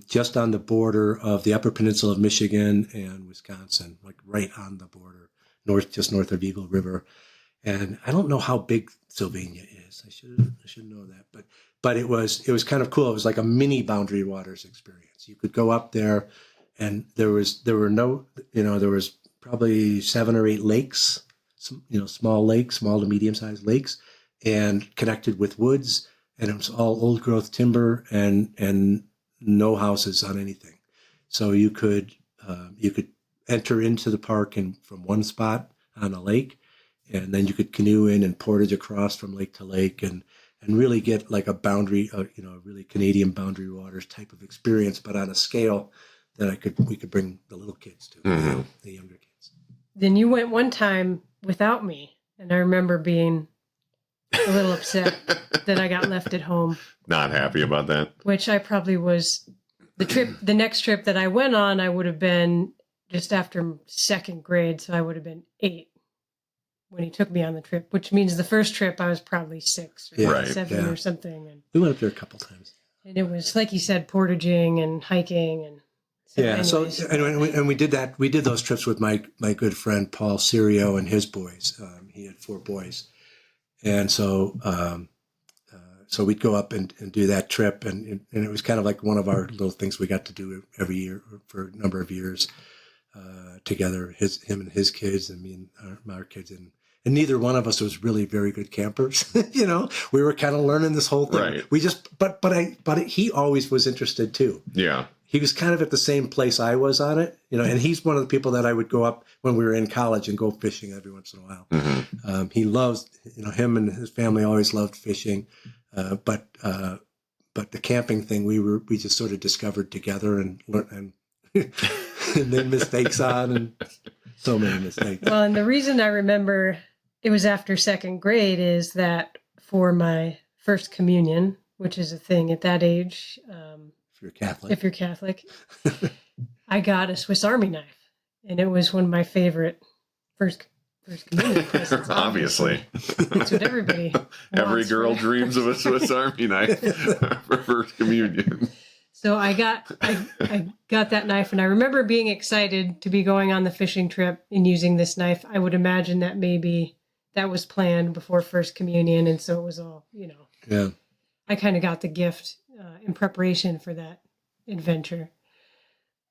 just on the border of the Upper Peninsula of Michigan and Wisconsin, like right on the border, just north of Eagle River. And I don't know how big Sylvania is. I should know that, but it was kind of cool. It was like a mini Boundary Waters experience. You could go up there, and there was probably 7 or 8 lakes, small lakes, small to medium sized lakes, and connected with woods, and it was all old growth timber and no houses on anything. So you could enter into the park from one spot on a lake, and then you could canoe in and portage across from lake to lake and really get like a boundary, really Canadian Boundary Waters type of experience, but on a scale that we could bring the little kids to, Mhm. the younger kids. Then you went one time without me, and I remember being a little upset that I got left at home, Not happy about that. which I probably was. The next trip that I went on, I would have been just after second grade, so I would have been 8 when he took me on the trip, which means the first trip I was probably 6 or Yeah, Right, 7 yeah. or something. We went up there a couple times. And it was, like you said, portaging and hiking. And anyways. And we did that. We did those trips with my good friend Paul Sirio and his boys. He had 4 boys, and so we'd go up and do that trip, and it was kind of like one of our little things we got to do every year for a number of years together. Him and his kids, and me and our kids, and neither one of us was really very good campers. We were kind of learning this whole thing. Right. We just, but he always was interested too. Yeah. He was kind of at the same place I was on it, and he's one of the people that I would go up when we were in college and go fishing every once in a while. Mm-hmm. He loves, him and his family always loved fishing, but the camping thing we just sort of discovered together and learned and made mistakes on, and so many mistakes. Well, and the reason I remember it was after second grade is that for my first communion, which is a thing at that age, If you're Catholic, I got a Swiss Army knife, and it was one of my favorite first communion presents. Obviously. That's what everybody Every wants, girl right? dreams of a Swiss Army knife for first communion. So I got that knife, and I remember being excited to be going on the fishing trip and using this knife. I would imagine that maybe that was planned before first communion, and so it was all, yeah. I kind of got the gift in preparation for that adventure.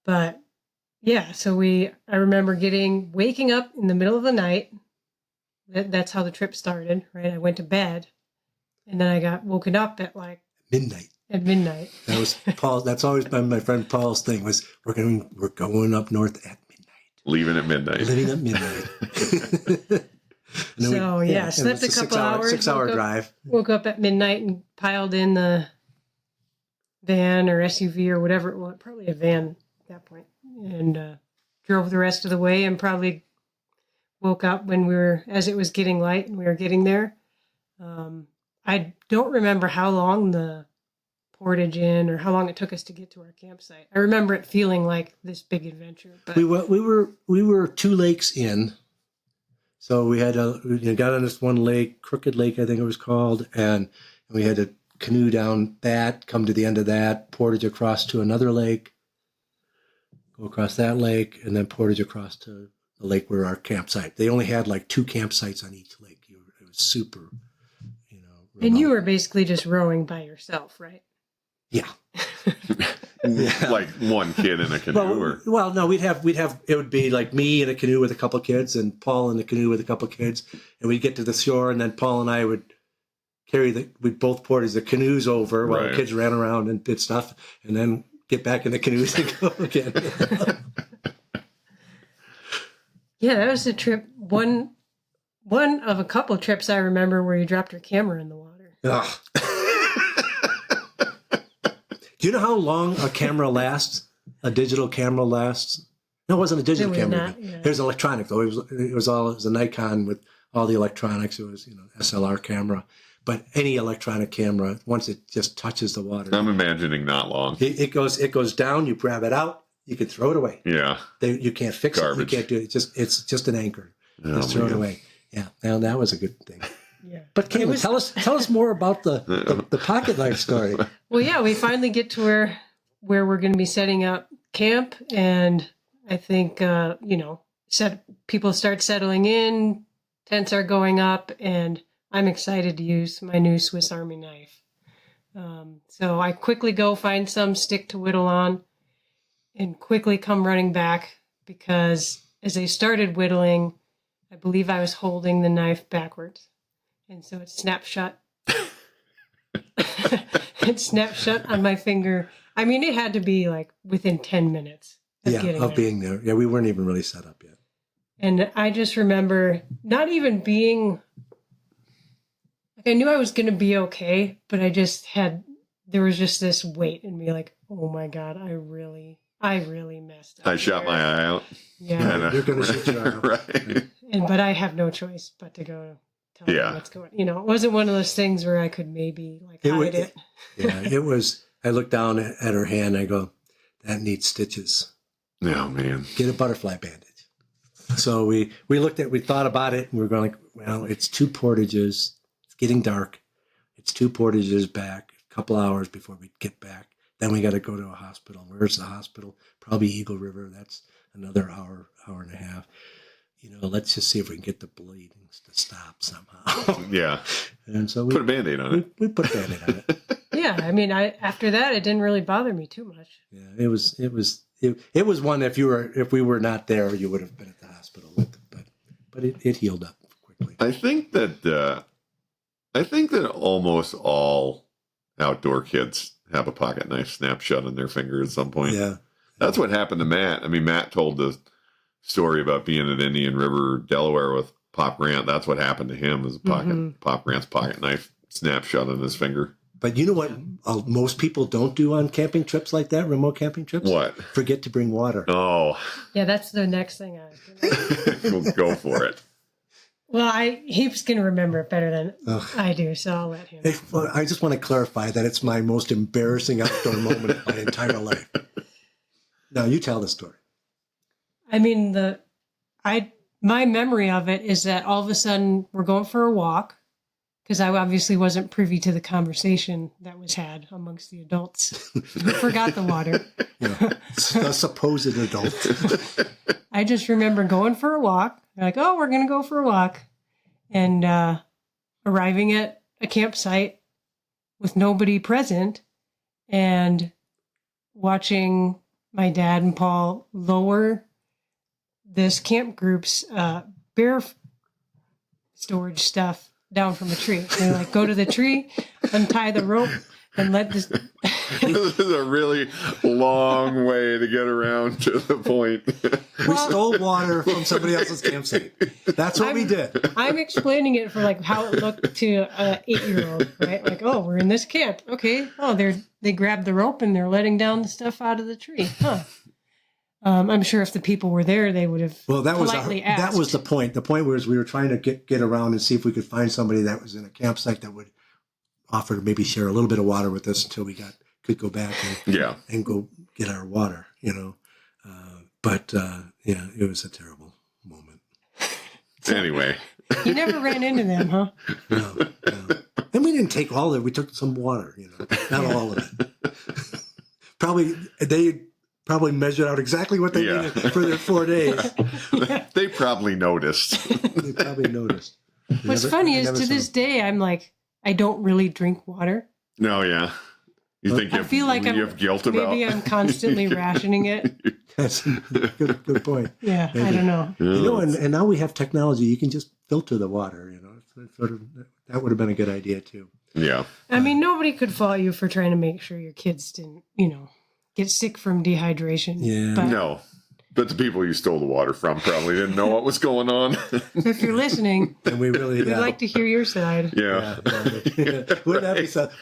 But yeah, so I remember waking up in the middle of the night. That's how the trip started, right? I went to bed, and then I got woken up at Midnight. at midnight. That was Paul. That's always been my friend Paul's thing. Was we're going up north at midnight, Leaving at midnight. living at midnight. And then So slept a couple hours. 6-hour woke up- drive. Woke up at midnight and piled in the van or SUV or whatever it was, probably a van at that point, and drove the rest of the way, and probably woke up as it was getting light and we were getting there. I don't remember how long the portage in, or how long it took us to get to our campsite. I remember it feeling like this big adventure. But We were 2 lakes in, so we got on this one lake, Crooked Lake, I think it was called, and we had to canoe down that, come to the end of that, portage across to another lake, go across that lake, and then portage across to the lake where our campsite. They only had like 2 campsites on each lake. It was super, remote. and you were basically just rowing by yourself, right? Yeah. Like one kid in a canoe. No, we'd have it would be like me in a canoe with a couple kids and Paul in a canoe with a couple kids, and we'd get to the shore, and then Paul and I would we'd both portage the canoes over while the kids ran around and did stuff, and then get back in the canoes and go again. Yeah, that was a trip. One of a couple trips I remember where you dropped your camera in the water. Ugh. Do you know how long a camera lasts? A digital camera lasts? No, it wasn't a digital camera. Yeah. It was electronic though. It was a Nikon with all the electronics. It was SLR camera. But any electronic camera, once it just touches the water, I'm imagining not long. it goes down. You grab it out. You can throw it away. Yeah. You can't fix Garbage. it. You can't do it. It's just an anchor. Oh, Just throw it man. away. Yeah. Now that was a good thing. Yeah. But Caitlin, tell us more about the pocket knife story. Well, yeah, we finally get to where we're going to be setting up camp, and I think people start settling in, tents are going up, and I'm excited to use my new Swiss Army knife. So I quickly go find some stick to whittle on, and quickly come running back because as I started whittling, I believe I was holding the knife backwards, and so it snapped shut. It snapped shut on my finger. I mean, it had to be like within 10 minutes of being there. Yeah, we weren't even really set up yet. And I just remember not even being, like, I knew I was going to be okay, but there was just this weight in me like, oh my God, I really messed up. I shot my eye out. Yeah. You're going to shoot your eye out. Right. But I have no choice but to go tell them what's going on. It wasn't one of those things where I could maybe hide it. Yeah, it was. I looked down at her hand. I go, that needs stitches. Oh, man. Get a butterfly bandage. So we thought about it, and we were going like, well, it's 2 portages. It's getting dark. It's 2 portages back, a couple hours before we get back. Then we got to go to a hospital. Where's the hospital? Probably Eagle River. That's another hour and a half. Let's just see if we can get the bleeding to stop somehow. Yeah. And so we put a Band-Aid on it. We put a Band-Aid on it. Yeah. I mean, after that, it didn't really bother me too much. Yeah. It was one if we were not there, you would have been at the hospital with it, but it healed up quickly. I think that almost all outdoor kids have a pocket knife snap shut on their finger at some point. Yeah. That's what happened to Matt. I mean, Matt told the story about being at Indian River, Delaware with Pop Grant. That's what happened to him, is Pop Grant's pocket knife snap shut on his finger. But you know what most people don't do on camping trips like that, remote camping trips? What? Forget to bring water. Oh. Yeah, that's the next thing I was going We'll go for it. Well, he's going to remember it better than I do, so I'll let him. I just want to clarify that it's my most embarrassing outdoor moment of my entire life. Now, you tell the story. I mean, my memory of it is that all of a sudden we're going for a walk, because I obviously wasn't privy to the conversation that was had amongst the adults who forgot the water. Yeah, a supposed adult. I just remember going for a walk. They're like, oh, we're going to go for a walk. And arriving at a campsite with nobody present and watching my dad and Paul lower this camp group's bear storage stuff down from a tree. They're like, go to the tree, untie the rope, and let this... This is a really long way to get around to the point. We stole water from somebody else's campsite. That's what we did. I'm explaining it for how it looked to an 8-year-old, right? Like, oh, we're in this camp. Okay. Oh, they grabbed the rope and they're letting down the stuff out of the tree. Huh. I'm sure if the people were there, they would have politely asked. That was the point. The point was we were trying to get around and see if we could find somebody that was in a campsite that would offer to maybe share a little bit of water with us until we got could go back and go get our water, But yeah, it was a terrible moment. Anyway. You never ran into them, huh? No. And we didn't take all of it. We took some water, not all of it. They probably measured out exactly what they needed for their 4 days. They probably noticed. They probably noticed. What's funny is to this day, I'm like, I don't really drink water. No, yeah. You think I feel like you have guilt about? Maybe I'm constantly rationing it. That's a good point. Yeah, Maybe. I don't know. And now we have technology. You can just filter the water. It's sort of that would have been a good idea too. Yeah. I mean, nobody could fault you for trying to make sure your kids didn't, get sick from dehydration. Yeah. No. But the people you stole the water from probably didn't know what was going on. If you're listening, and we'd like to hear your side. Yeah. Wouldn't that be something?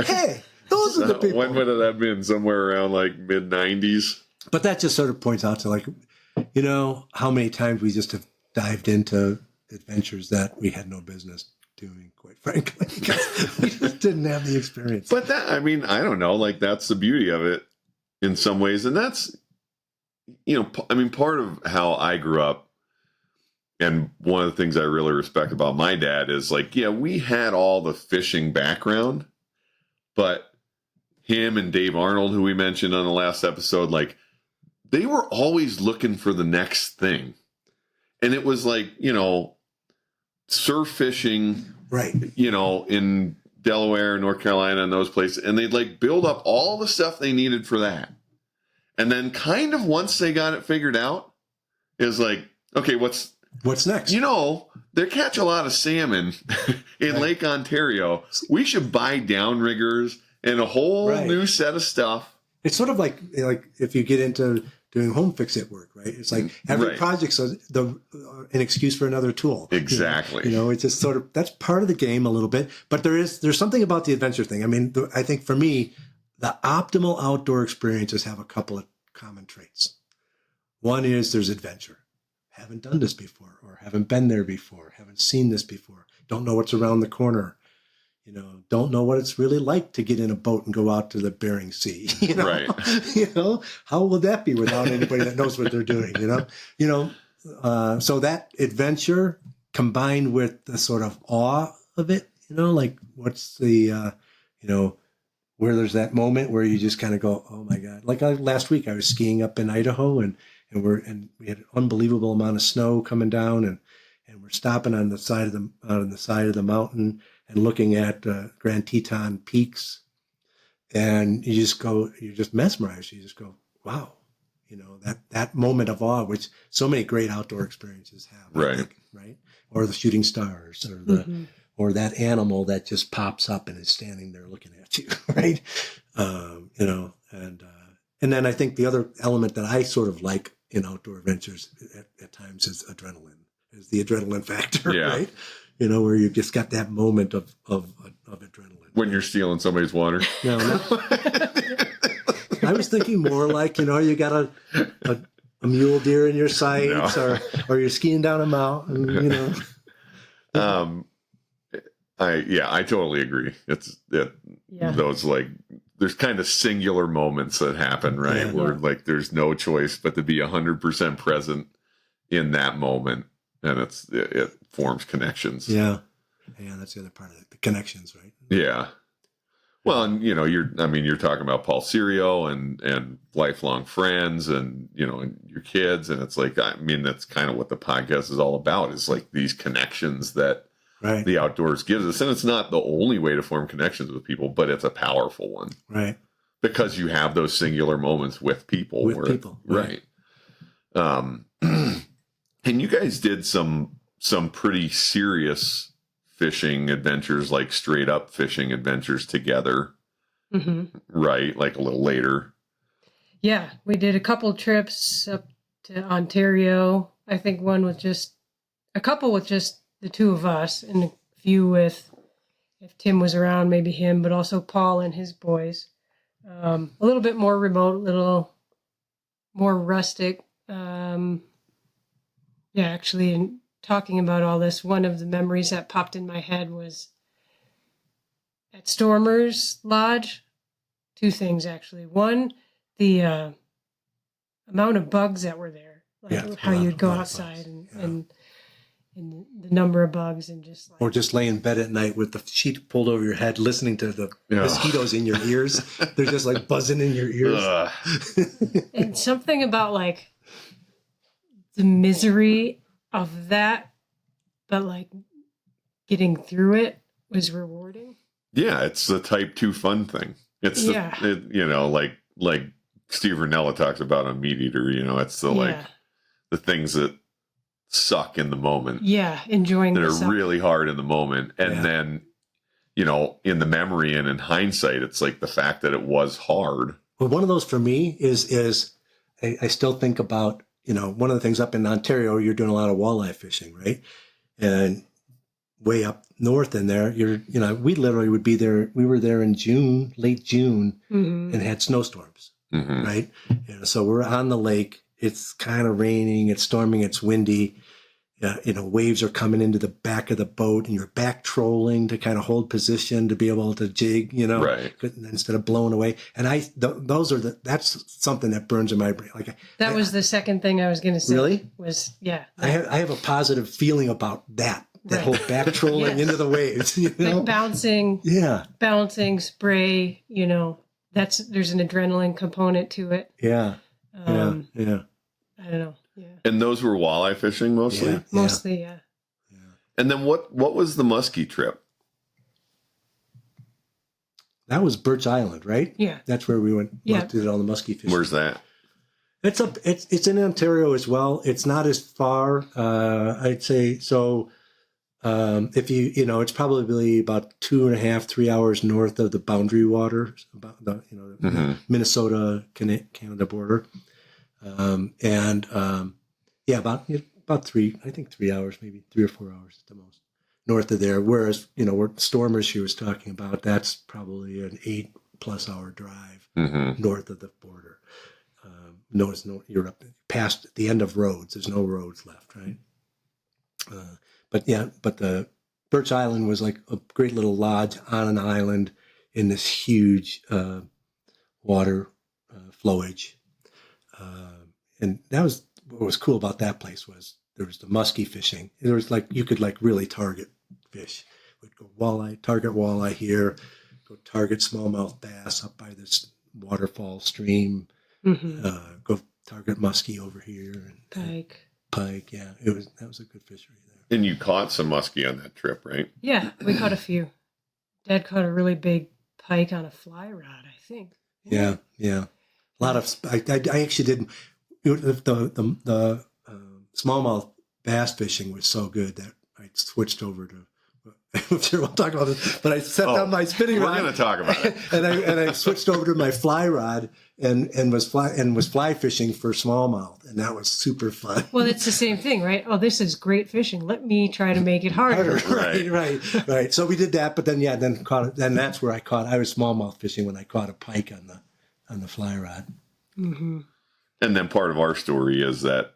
Hey, those are the people. When would that have been? Somewhere around like mid 90s. But that just sort of points out to how many times we just have dived into adventures that we had no business doing, quite frankly, because we just didn't have the experience. But I don't know, that's the beauty of it in some ways. And that's, part of how I grew up, and one of the things I really respect about my dad is we had all the fishing background, but him and Dave Arnold, who we mentioned on the last episode, they were always looking for the next thing. And it was surf fishing, right? In Delaware, North Carolina, and those places. And they'd build up all the stuff they needed for that. And then kind of once they got it figured out, it was okay, what's next? They catch a lot of salmon in Lake Ontario. We should buy downriggers and a whole new set of stuff. It's sort of like if you get into doing home fix-it work, right? It's like every project's an excuse for another tool. Exactly. It's just sort of, that's part of the game a little bit. But there's something about the adventure thing. I think for me, the optimal outdoor experiences have a couple of common traits. One is there's adventure. Haven't done this before, or haven't been there before, haven't seen this before, don't know what's around the corner. Don't know what it's really like to get in a boat and go out to the Bering Sea. Right. How will that be without anybody that knows what they're doing? So that adventure combined with the sort of awe of it, what's the, where there's that moment where you just kind of go, oh my God. Last week I was skiing up in Idaho and we had an unbelievable amount of snow coming down and we're stopping on the side of the mountain and looking at Grand Teton peaks, and you're just mesmerized. You just go, wow, that moment of awe, which so many great outdoor experiences have, right? I think, right? Or the shooting stars, or that animal that just pops up and is standing there looking at you, right? And then I think the other element that I sort of like in outdoor adventures at times is the adrenaline factor, right? Where you just got that moment of adrenaline. When you're stealing somebody's water. No. I was thinking more you got a mule deer in your sights, or you're skiing down a mountain, I totally agree. It's those there's kind of singular moments that happen, right? Where there's no choice but to be 100% present in that moment. And it forms connections. Yeah, that's the other part of it, the connections, right? Yeah. Well, and you're talking about Paul Serio and lifelong friends, and and your kids, and it's that's kind of what the podcast is all about. Is these connections that the outdoors gives us, and it's not the only way to form connections with people, but it's a powerful one, right? Because you have those singular moments with people, right? And you guys did some pretty serious fishing adventures, straight up fishing adventures together, right? A little later. Yeah, we did a couple trips up to Ontario. I think a couple with just the two of us, and a few with, if Tim was around, maybe him, but also Paul and his boys. A little bit more remote, a little more rustic. Actually, in talking about all this, one of the memories that popped in my head was at Stormer's Lodge two things actually. One, the amount of bugs that were there, like Yeah, how a lot- you'd go a lot of outside bugs. and, Yeah. and the number of bugs and just like Or just lay in bed at night with the sheet pulled over your head, listening to the Yeah. mosquitoes in your ears. They're just like buzzing in your ears. Ugh. and something about like the misery of that, but like getting through it was rewarding. Yeah, it's the type 2 fun thing. It's the, Yeah. like Steve Ranella talks about on Meat Eater, it's the like Yeah. the things that suck in the moment, Yeah, enjoying that the are suck. really hard in the moment. And Yeah. then, in the memory and in hindsight, it's like the fact that it was hard. Well, one of those for me is I still think about, one of the things up in Ontario, you're doing a lot of walleye fishing, right? And way up north in there, we literally would be there. We were there in June, late June, Mhm. and had snowstorms, Mhm. right? So we're on the lake. It's kind of raining. It's storming. It's windy. Waves are coming into the back of the boat, and you're back trolling to kind of hold position to be able to jig, Right. instead of blowing away. And that's something that burns in my brain. Like That was the second thing I was going to say. Really? Was, yeah. I have a positive feeling about that Right. whole back trolling Yes. into the waves. Like bouncing, spray, there's an adrenaline component to it. Yeah. Um, Yeah. I don't know. Yeah. And those were walleye fishing mostly. Yeah. Mostly, yeah. And then what was the muskie trip? That was Birch Island, right? Yeah. That's where we went. Yeah. Did all the muskie fishing. Where's that? It's in Ontario as well. It's not as far. I'd say so. If it's probably about 2.5, 3 hours north of the boundary water, about the Mhm. Minnesota Canada border, about 3 hours, maybe 3 or 4 hours at the most north of there. Whereas where Stormers she was talking about, that's probably an 8+ hour drive Mhm. north of the border. You're up past the end of roads. There's no roads left, right? But the Birch Island was like a great little lodge on an island in this huge water flowage. And that was what was cool about that place was there was the muskie fishing. There was you could really target fish. We'd go target walleye here, go target smallmouth bass up by this waterfall stream, Mm-hmm. go target muskie over here and pike. Yeah, that was a good fishery there. And you caught some muskie on that trip, right? Yeah, we caught a few. Dad caught a really big pike on a fly rod, I think. Yeah. A lot of. I actually did. The smallmouth bass fishing was so good that I switched over to. I'm sure we'll talk about this, but I set down my spinning rod. We're going to talk about it. and I switched over to my fly rod and was fly fishing for smallmouth, and that was super fun. Well, it's the same thing, right? Oh, this is great fishing. Let me try to make it harder. Right. So we did that, but then that's where I was smallmouth fishing when I caught a pike on the fly rod. Mm-hmm. And then part of our story is that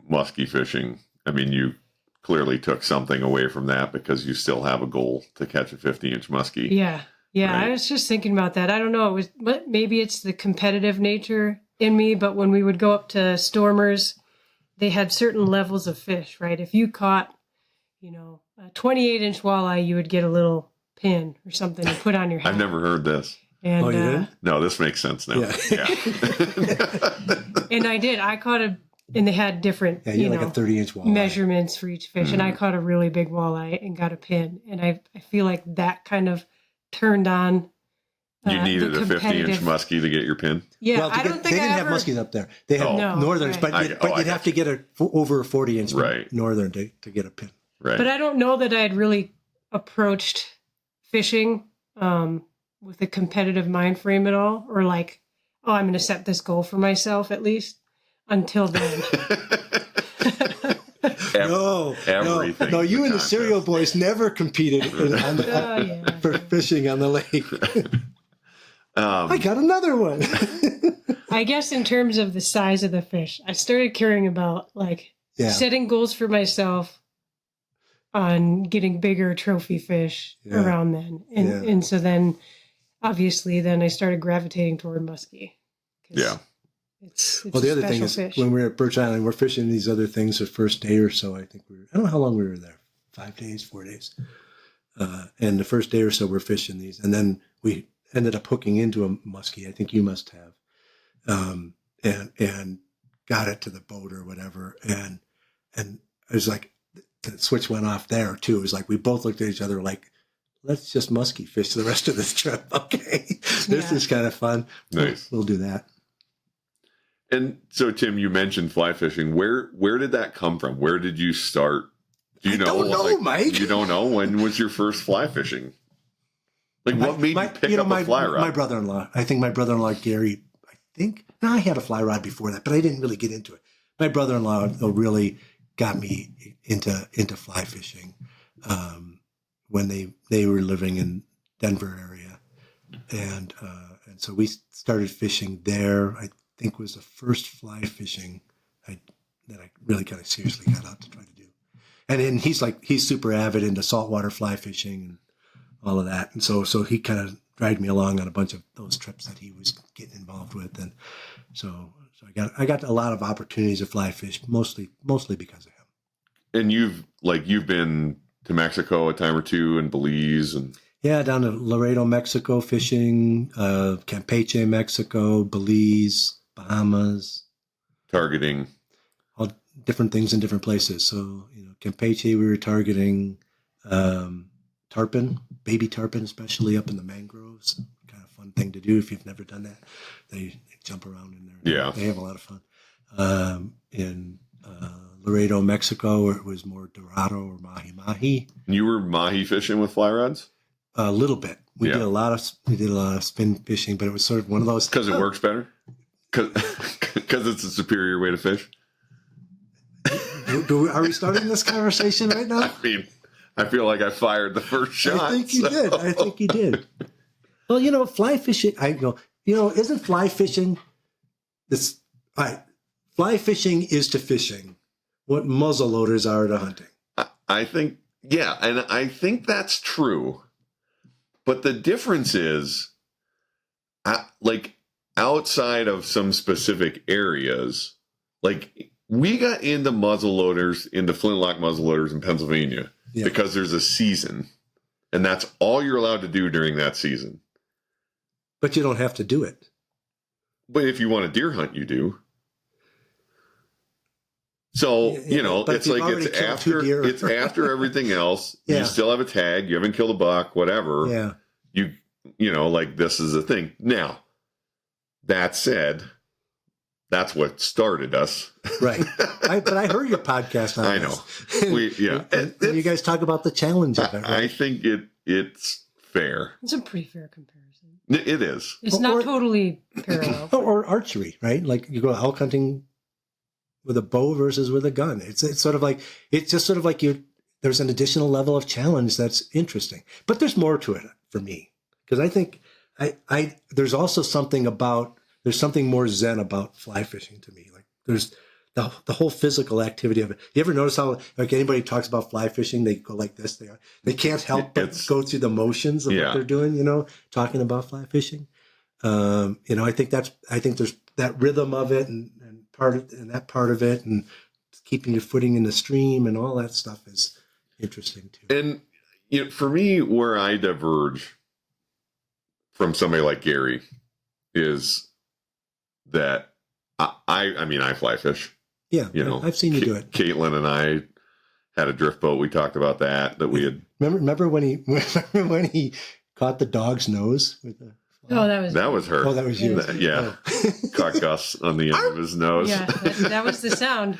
muskie fishing, I mean, you clearly took something away from that because you still have a goal to catch a 50-inch muskie. Yeah. Right. I was just thinking about that. I don't know. Maybe it's the competitive nature in me, but when we would go up to Stormers, they had certain levels of fish, right? If you caught, a 28-inch walleye, you would get a little pin or something to put on your hat. I've never heard this. And, you didn't? No, this makes sense now. Yeah. And I did. I caught and they had different, Yeah, like a 30-inch walleye. measurements for each fish. And I caught a really big walleye and got a pin. And I feel like that kind of turned on. You needed the a 50-inch muskie to get your pin? Yeah, Well, I don't think they didn't I have ever... muskies up there. They had No, northerns, right. but you'd have to get over a 40-inch Right. northern to get a pin. Right. But I don't know that I had really approached fishing with a competitive mind frame at all, or like, oh, I'm going to set this goal for myself at least until then. Everything. No, you and the contest. Cereal Boys never competed for fishing on the lake. I got another one. I guess in terms of the size of the fish, I started caring about setting goals for myself on getting bigger trophy fish around then. And so then obviously, then I started gravitating toward muskie. 'Cause Yeah. It's Well, the a other thing special is fish. when we were at Birch Island, we're fishing these other things the first day or so. I think I don't know how long we were there, 5 days, 4 days. And the first day or so we're fishing these. And then we ended up hooking into a muskie. I think you must have. And got it to the boat or whatever. And it was like, the switch went off there too. It was like, we both looked at each other like, let's just muskie fish the rest of this trip. Okay. This is kind of fun. Nice. We'll do that. And so, Tim, you mentioned fly fishing. Where did that come from? Where did you start? Do you I don't know, Mike. You don't know? When was your first fly fishing? Like, what made you pick up a fly rod? My brother-in-law. I think my brother-in-law, Gary, I had a fly rod before that, but I didn't really get into it. My brother-in-law really got me into fly fishing when they were living in Denver area. And so we started fishing there. I think was the first fly fishing that I really kind of seriously got out to try to do. And then he's super avid into saltwater fly fishing and all of that. And so he kind of dragged me along on a bunch of those trips that he was getting involved with. And so I got a lot of opportunities to fly fish, mostly because of him. And you've been to Mexico a time or two, and Belize, and yeah, down to Laredo, Mexico, fishing, Campeche, Mexico, Belize, Bahamas, targeting all different things in different places. So, Campeche, we were targeting tarpon, baby tarpon, especially up in the mangroves. Kind of fun thing to do if you've never done that. They jump around in there. Yeah. They have a lot of fun. In Laredo, Mexico, where it was more dorado or mahi-mahi. You were mahi fishing with fly rods? A little bit. We did a lot of spin fishing, but it was sort of one of those. Because it works better? Because it's a superior way to fish? Are we starting this conversation right now? I mean, I feel like I fired the first shot. I think you did. Well, fly fishing, isn't fly fishing this? All right, fly fishing is to fishing what muzzle loaders are to hunting. I think, yeah, and I think that's true. But the difference is, like, outside of some specific areas, like, we got into muzzleloaders, into flintlock muzzleloaders in Pennsylvania because there's a season, and that's all you're allowed to do during that season. But you don't have to do it. But if you want to deer hunt, you do. So, it's like it's after everything else. Yeah. You still have a tag. You haven't killed a buck, whatever. Yeah. Like, this is a thing. Now, that said, that's what started us. Right. But I heard your podcast on I know. and you guys talk about the challenge of it, right? I think it's fair. It's a pretty fair comparison. It is. It's not totally parallel. Or archery, right? Like you go elk hunting with a bow versus with a gun. It's sort of like, there's an additional level of challenge that's interesting. But there's more to it for me. Because I think there's also something more zen about fly fishing to me. Like there's the whole physical activity of it. You ever notice how, like, anybody talks about fly fishing, they go like this. They can't help but go through the motions of what they're doing, talking about fly fishing. I think there's that rhythm of it and that part of it, and keeping your footing in the stream and all that stuff is interesting too. And for me, where I diverge from somebody like Gary is that I fly fish. Yeah, I've seen you do it. Caitlin and I had a drift boat. We talked about that we had. Remember when he caught the dog's nose with the. Oh, that was her. Oh, that was you. Caught Gus on the end of his nose. Yeah, that was the sound.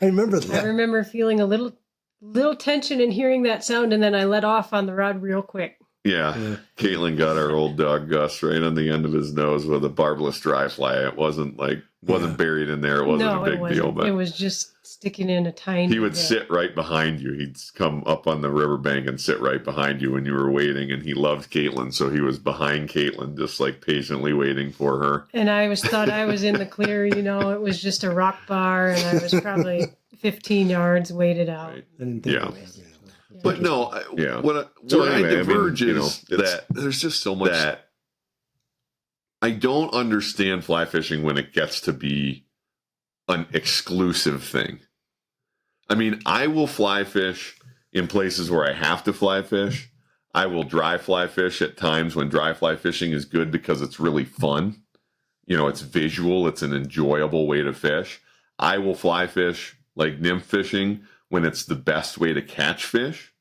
I remember that. I remember feeling a little tension in hearing that sound, and then I let off on the rod real quick. Yeah. Caitlin got our old dog Gus right on the end of his nose with a barbless dry fly. It wasn't buried in there. It wasn't a big deal, but it was just sticking in a tiny. He would sit right behind you. He'd come up on the riverbank and sit right behind you when you were waiting. And he loved Caitlin, so he was behind Caitlin, just like patiently waiting for her. And I thought I was in the clear. It was just a rock bar, and I was probably 15 yards waited out. Right. Yeah. But no, what I diverge is that there's just so much that I don't understand fly fishing when it gets to be an exclusive thing. I mean, I will fly fish in places where I have to fly fish. I will dry fly fish at times when dry fly fishing is good because it's really fun. It's visual. It's an enjoyable way to fish. I will fly fish like nymph fishing when it's the best way to catch fish.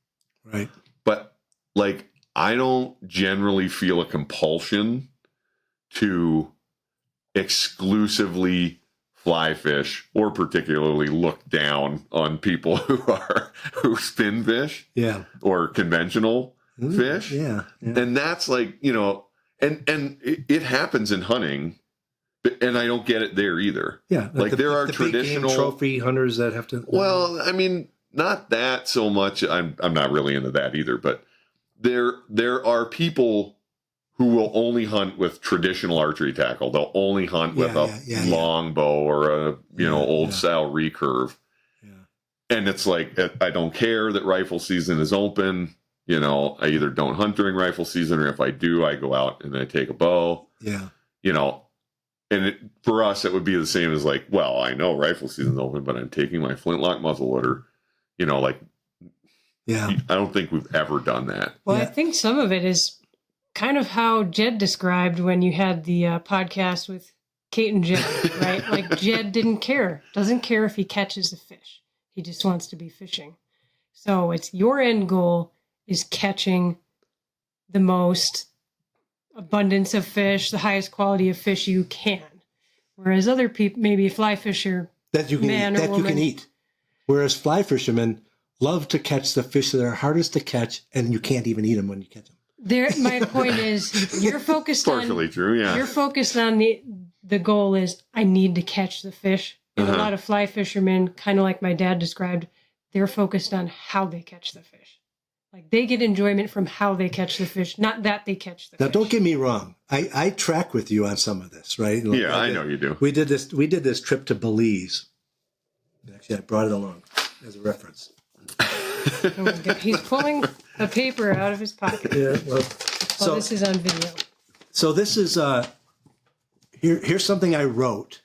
Right. But like, I don't generally feel a compulsion to exclusively fly fish or particularly look down on people who spin fish or conventional fish. Yeah. And that's like, and it happens in hunting, and I don't get it there either. Yeah. Like there are traditional big game trophy hunters that have to. Well, I mean, not that so much. I'm not really into that either, but there are people who will only hunt with traditional archery tackle. They'll only hunt with a long bow or a old style recurve. Yeah. And it's like, I don't care that rifle season is open. I either don't hunt during rifle season, or if I do, I go out and I take a bow. Yeah. And for us, it would be the same as like, well, I know rifle season's open, but I'm taking my flintlock muzzleloader. I don't think we've ever done that. Well, I think some of it is kind of how Jed described when you had the podcast with Kate and Jed, right? Like Jed doesn't care if he catches a fish. He just wants to be fishing. So it's your end goal is catching the most abundance of fish, the highest quality of fish you can. Whereas other people, maybe a fly fisher, that you can eat. Whereas fly fishermen love to catch the fish that are hardest to catch, and you can't even eat them when you catch them. My point is, you're focused partially true. Yeah, you're focused on the goal is I need to catch the fish. And a lot of fly fishermen, kind of like my dad described, they're focused on how they catch the fish. Like they get enjoyment from how they catch the fish, not that they catch the fish. Now, don't get me wrong. I track with you on some of this, right? Yeah, I know you do. We did this trip to Belize. Actually, I brought it along as a reference. He's pulling a paper out of his pocket. Yeah, well, so this is on video. So this is here's something I wrote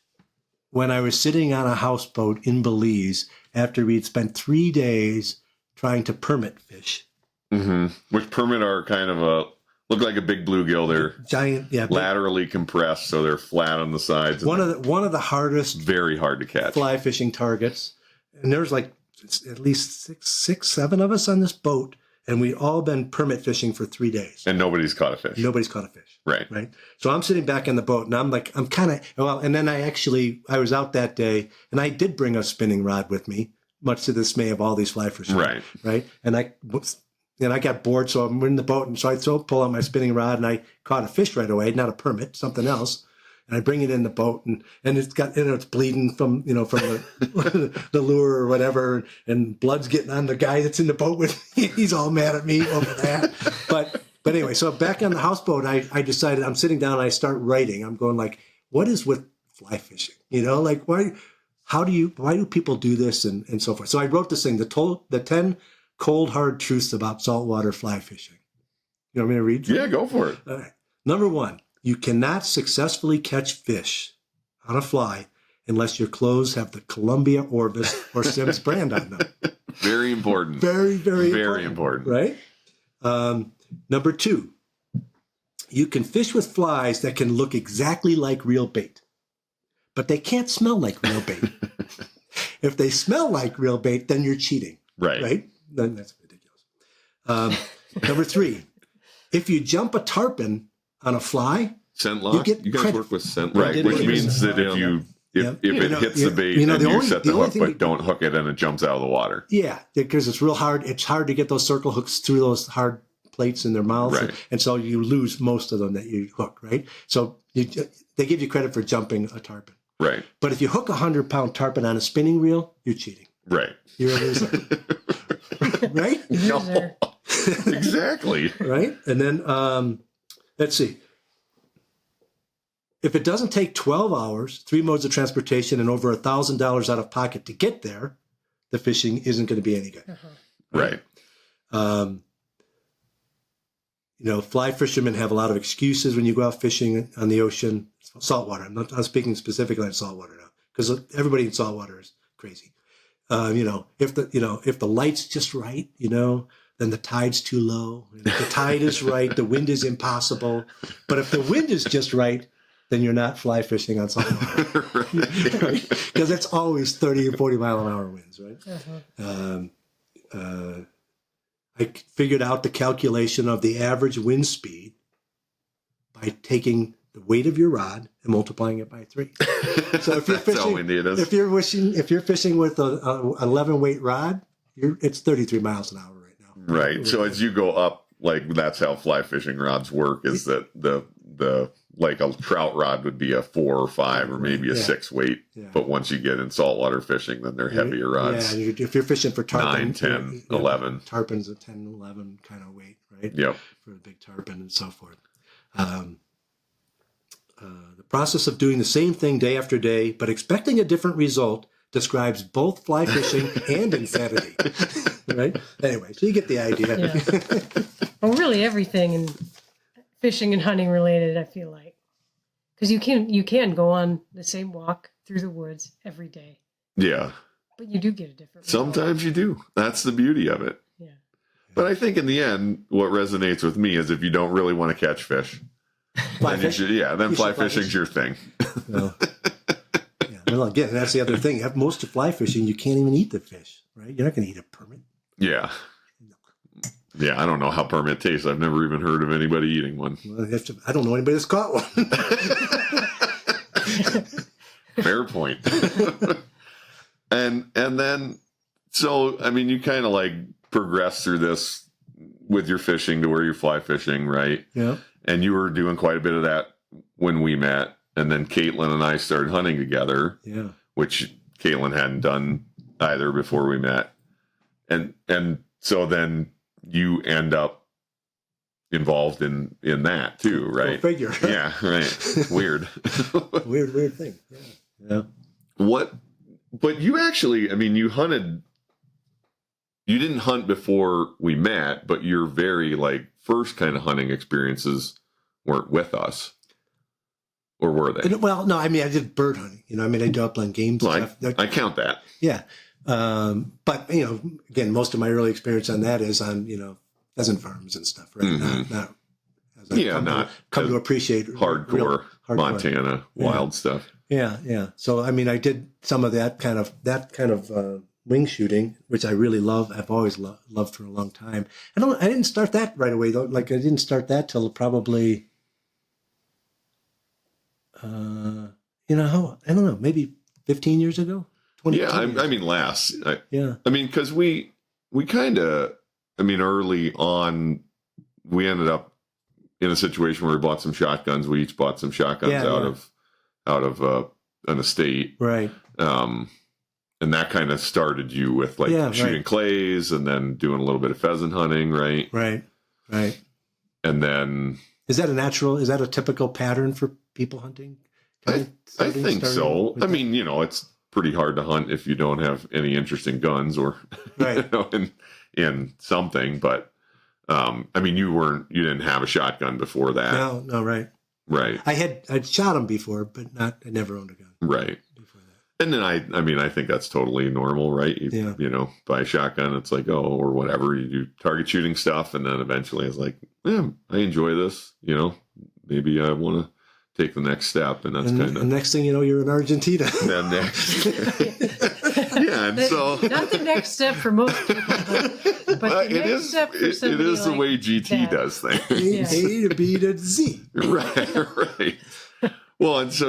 when I was sitting on a houseboat in Belize after we'd spent 3 days trying to permit fish. Mm-hmm. Which permit are kind of look like a big bluegill. They're giant, laterally compressed, so they're flat on the sides. One of the hardest, very hard to catch fly fishing targets. And there's like at least six, 7 of us on this boat, and we'd all been permit fishing for 3 days. And nobody's caught a fish. Nobody's caught a fish. Right. So I'm sitting back in the boat, and I'm kind of, and then I was out that day, and I did bring a spinning rod with me, much to the dismay of all these fly fishermen. Right. And I got bored, so I'm in the boat, and so I pull out my spinning rod, and I caught a fish right away, not a permit, something else. And I bring it in the boat, and it's bleeding from the the lure or whatever, and blood's getting on the guy that's in the boat with me. He's all mad at me over that. But anyway, so back on the houseboat, I decided, I'm sitting down and I start writing. I'm going like, what is with fly fishing? Like why do people do this and so forth? So I wrote this thing, the 10 cold hard truths about saltwater fly fishing. You want me to read? Yeah, go for it. All right. Number 1. You cannot successfully catch fish on a fly unless your clothes have the Columbia, Orvis, or Simms brand on them. Very important. Very, very, very important. Right? Number 2, you can fish with flies that can look exactly like real bait, but they can't smell like real bait. If they smell like real bait, then you're cheating. Right? Then that's ridiculous. Number 3, if you jump a tarpon on a fly, scent lock. You guys work with scent, right? Which means that if it hits the bait and you set the hook, but don't hook it and it jumps out of the water. Yeah, because it's real hard. It's hard to get those circle hooks through those hard plates in their mouths, and so you lose most of them that you hook. Right, so they give you credit for jumping a tarpon. Right, but if you hook a 100-pound tarpon on a spinning reel, you're cheating. Right, you're a loser. Right? No, exactly. Right, and then. Let's see. If it doesn't take 12 hours, 3 modes of transportation, and over $1,000 out of pocket to get there, the fishing isn't going to be any good. Right. Fly fishermen have a lot of excuses when you go out fishing on the ocean, saltwater. I'm not speaking specifically on saltwater now, because everybody in saltwater is crazy. If the light's just right, then the tide's too low. And if the tide is right, the wind is impossible. But if the wind is just right, then you're not fly fishing on saltwater, right? Because it's always 30 or 40 mile an hour winds, right? I figured out the calculation of the average wind speed by taking the weight of your rod and multiplying it by 3. So if you're fishing, if you're fishing with a 11 weight rod, it's 33 miles an hour right now. Right. So as you go up, like that's how fly fishing rods work. Is that the like a trout rod would be a 4 or 5 or maybe a 6 weight. Yeah. But once you get in saltwater fishing, then they're heavier rods. Yeah, if you're fishing for tarpon, 9, 10, 11. Tarpon's a 10, 11 kind of weight, right? Yep. For a big tarpon and so forth. The process of doing the same thing day after day, but expecting a different result, describes both fly fishing and insanity. Right? Anyway, so you get the idea. Yeah. Well, really everything in fishing and hunting related, I feel like. Because you can go on the same walk through the woods every day. Yeah. But you do get a different Sometimes you do. That's the beauty of it. Yeah. But I think in the end, what resonates with me is if you don't really want to catch fish, fly fishing's your thing. Well, well, again, that's the other thing. Most of fly fishing, you can't even eat the fish, right? You're not going to eat a permit. Yeah. Yeah, I don't know how permit tastes. I've never even heard of anybody eating one. Well, I don't know anybody that's caught one. Fair point. and then, so, I mean, you kind of like progress through this with your fishing to where you're fly fishing, right? Yeah. And you were doing quite a bit of that when we met. And then Caitlin and I started hunting together. Yeah. Which Caitlin hadn't done either before we met. And so then you end up involved in that too, right? Go figure. Yeah, right. Weird. weird thing. Yeah. But you actually, I mean, you didn't hunt before we met, but your very like first kind of hunting experiences weren't with us. Or were they? Well, no, I mean, I did bird hunting. I did upland game stuff. I count that. Yeah. But, again, most of my early experience on that is on, pheasant farms and stuff, right? Mm-hmm. Not as I come to appreciate hardcore Montana wild stuff. Yeah. So, I did some of that kind of wing shooting, which I really love. I've always loved for a long time. I didn't start that right away, though. Like, I didn't start that till probably, I don't know, maybe 15 years ago. Yeah, I mean, less. Yeah. Because we kind of, early on, we ended up in a situation where we bought some shotguns. We each bought some shotguns out of an estate. Right. And that kind of started you with shooting clays and then doing a little bit of pheasant hunting, right? Right. And then... Is that a typical pattern for people hunting? I think so. It's pretty hard to hunt if you don't have any interesting guns or in something, but you didn't have a shotgun before that. No, right. I'd shot them before, but I never owned a gun. Right. Before that. And then I think that's totally normal, right? Buy a shotgun, it's like, or whatever, you do target shooting stuff, and then eventually it's like, I enjoy this, maybe I want to take the next step, and that's kind of... The next thing you know, you're in Argentina. Then next... yeah, and so... Not the next step for most people, but the next step for somebody it is the way GT does things. A to B to Z. Right. Well, and so,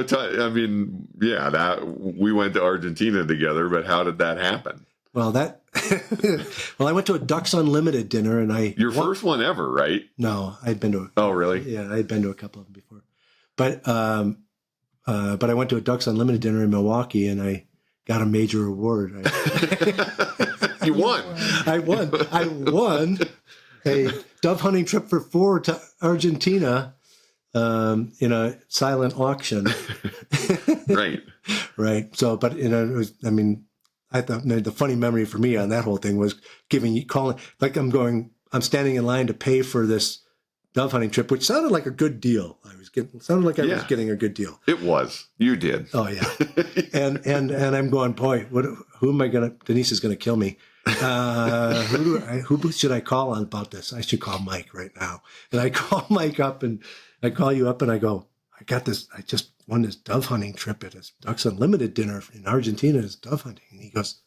we went to Argentina together, but how did that happen? Well, I went to a Ducks Unlimited dinner, and Your first one ever, right? No, I'd been to... Oh, really? Yeah, I'd been to a couple of them before. But I went to a Ducks Unlimited dinner in Milwaukee, and I got a major award. You won. I won a dove hunting trip for 4 to Argentina in a silent auction. Right. Right. So, but it was, I thought the funny memory for me on that whole thing was calling, like I'm standing in line to pay for this dove hunting trip, which sounded like a good deal. I was getting a good deal. It was. You did. Oh yeah. and I'm going, boy, who am I gonna? Denise is gonna kill me. Who should I call on about this? I should call Mike right now. And I call Mike up, and I call you up, and I go, I got this. I just won this dove hunting trip at his Ducks Unlimited dinner in Argentina. It's dove hunting, and he goes,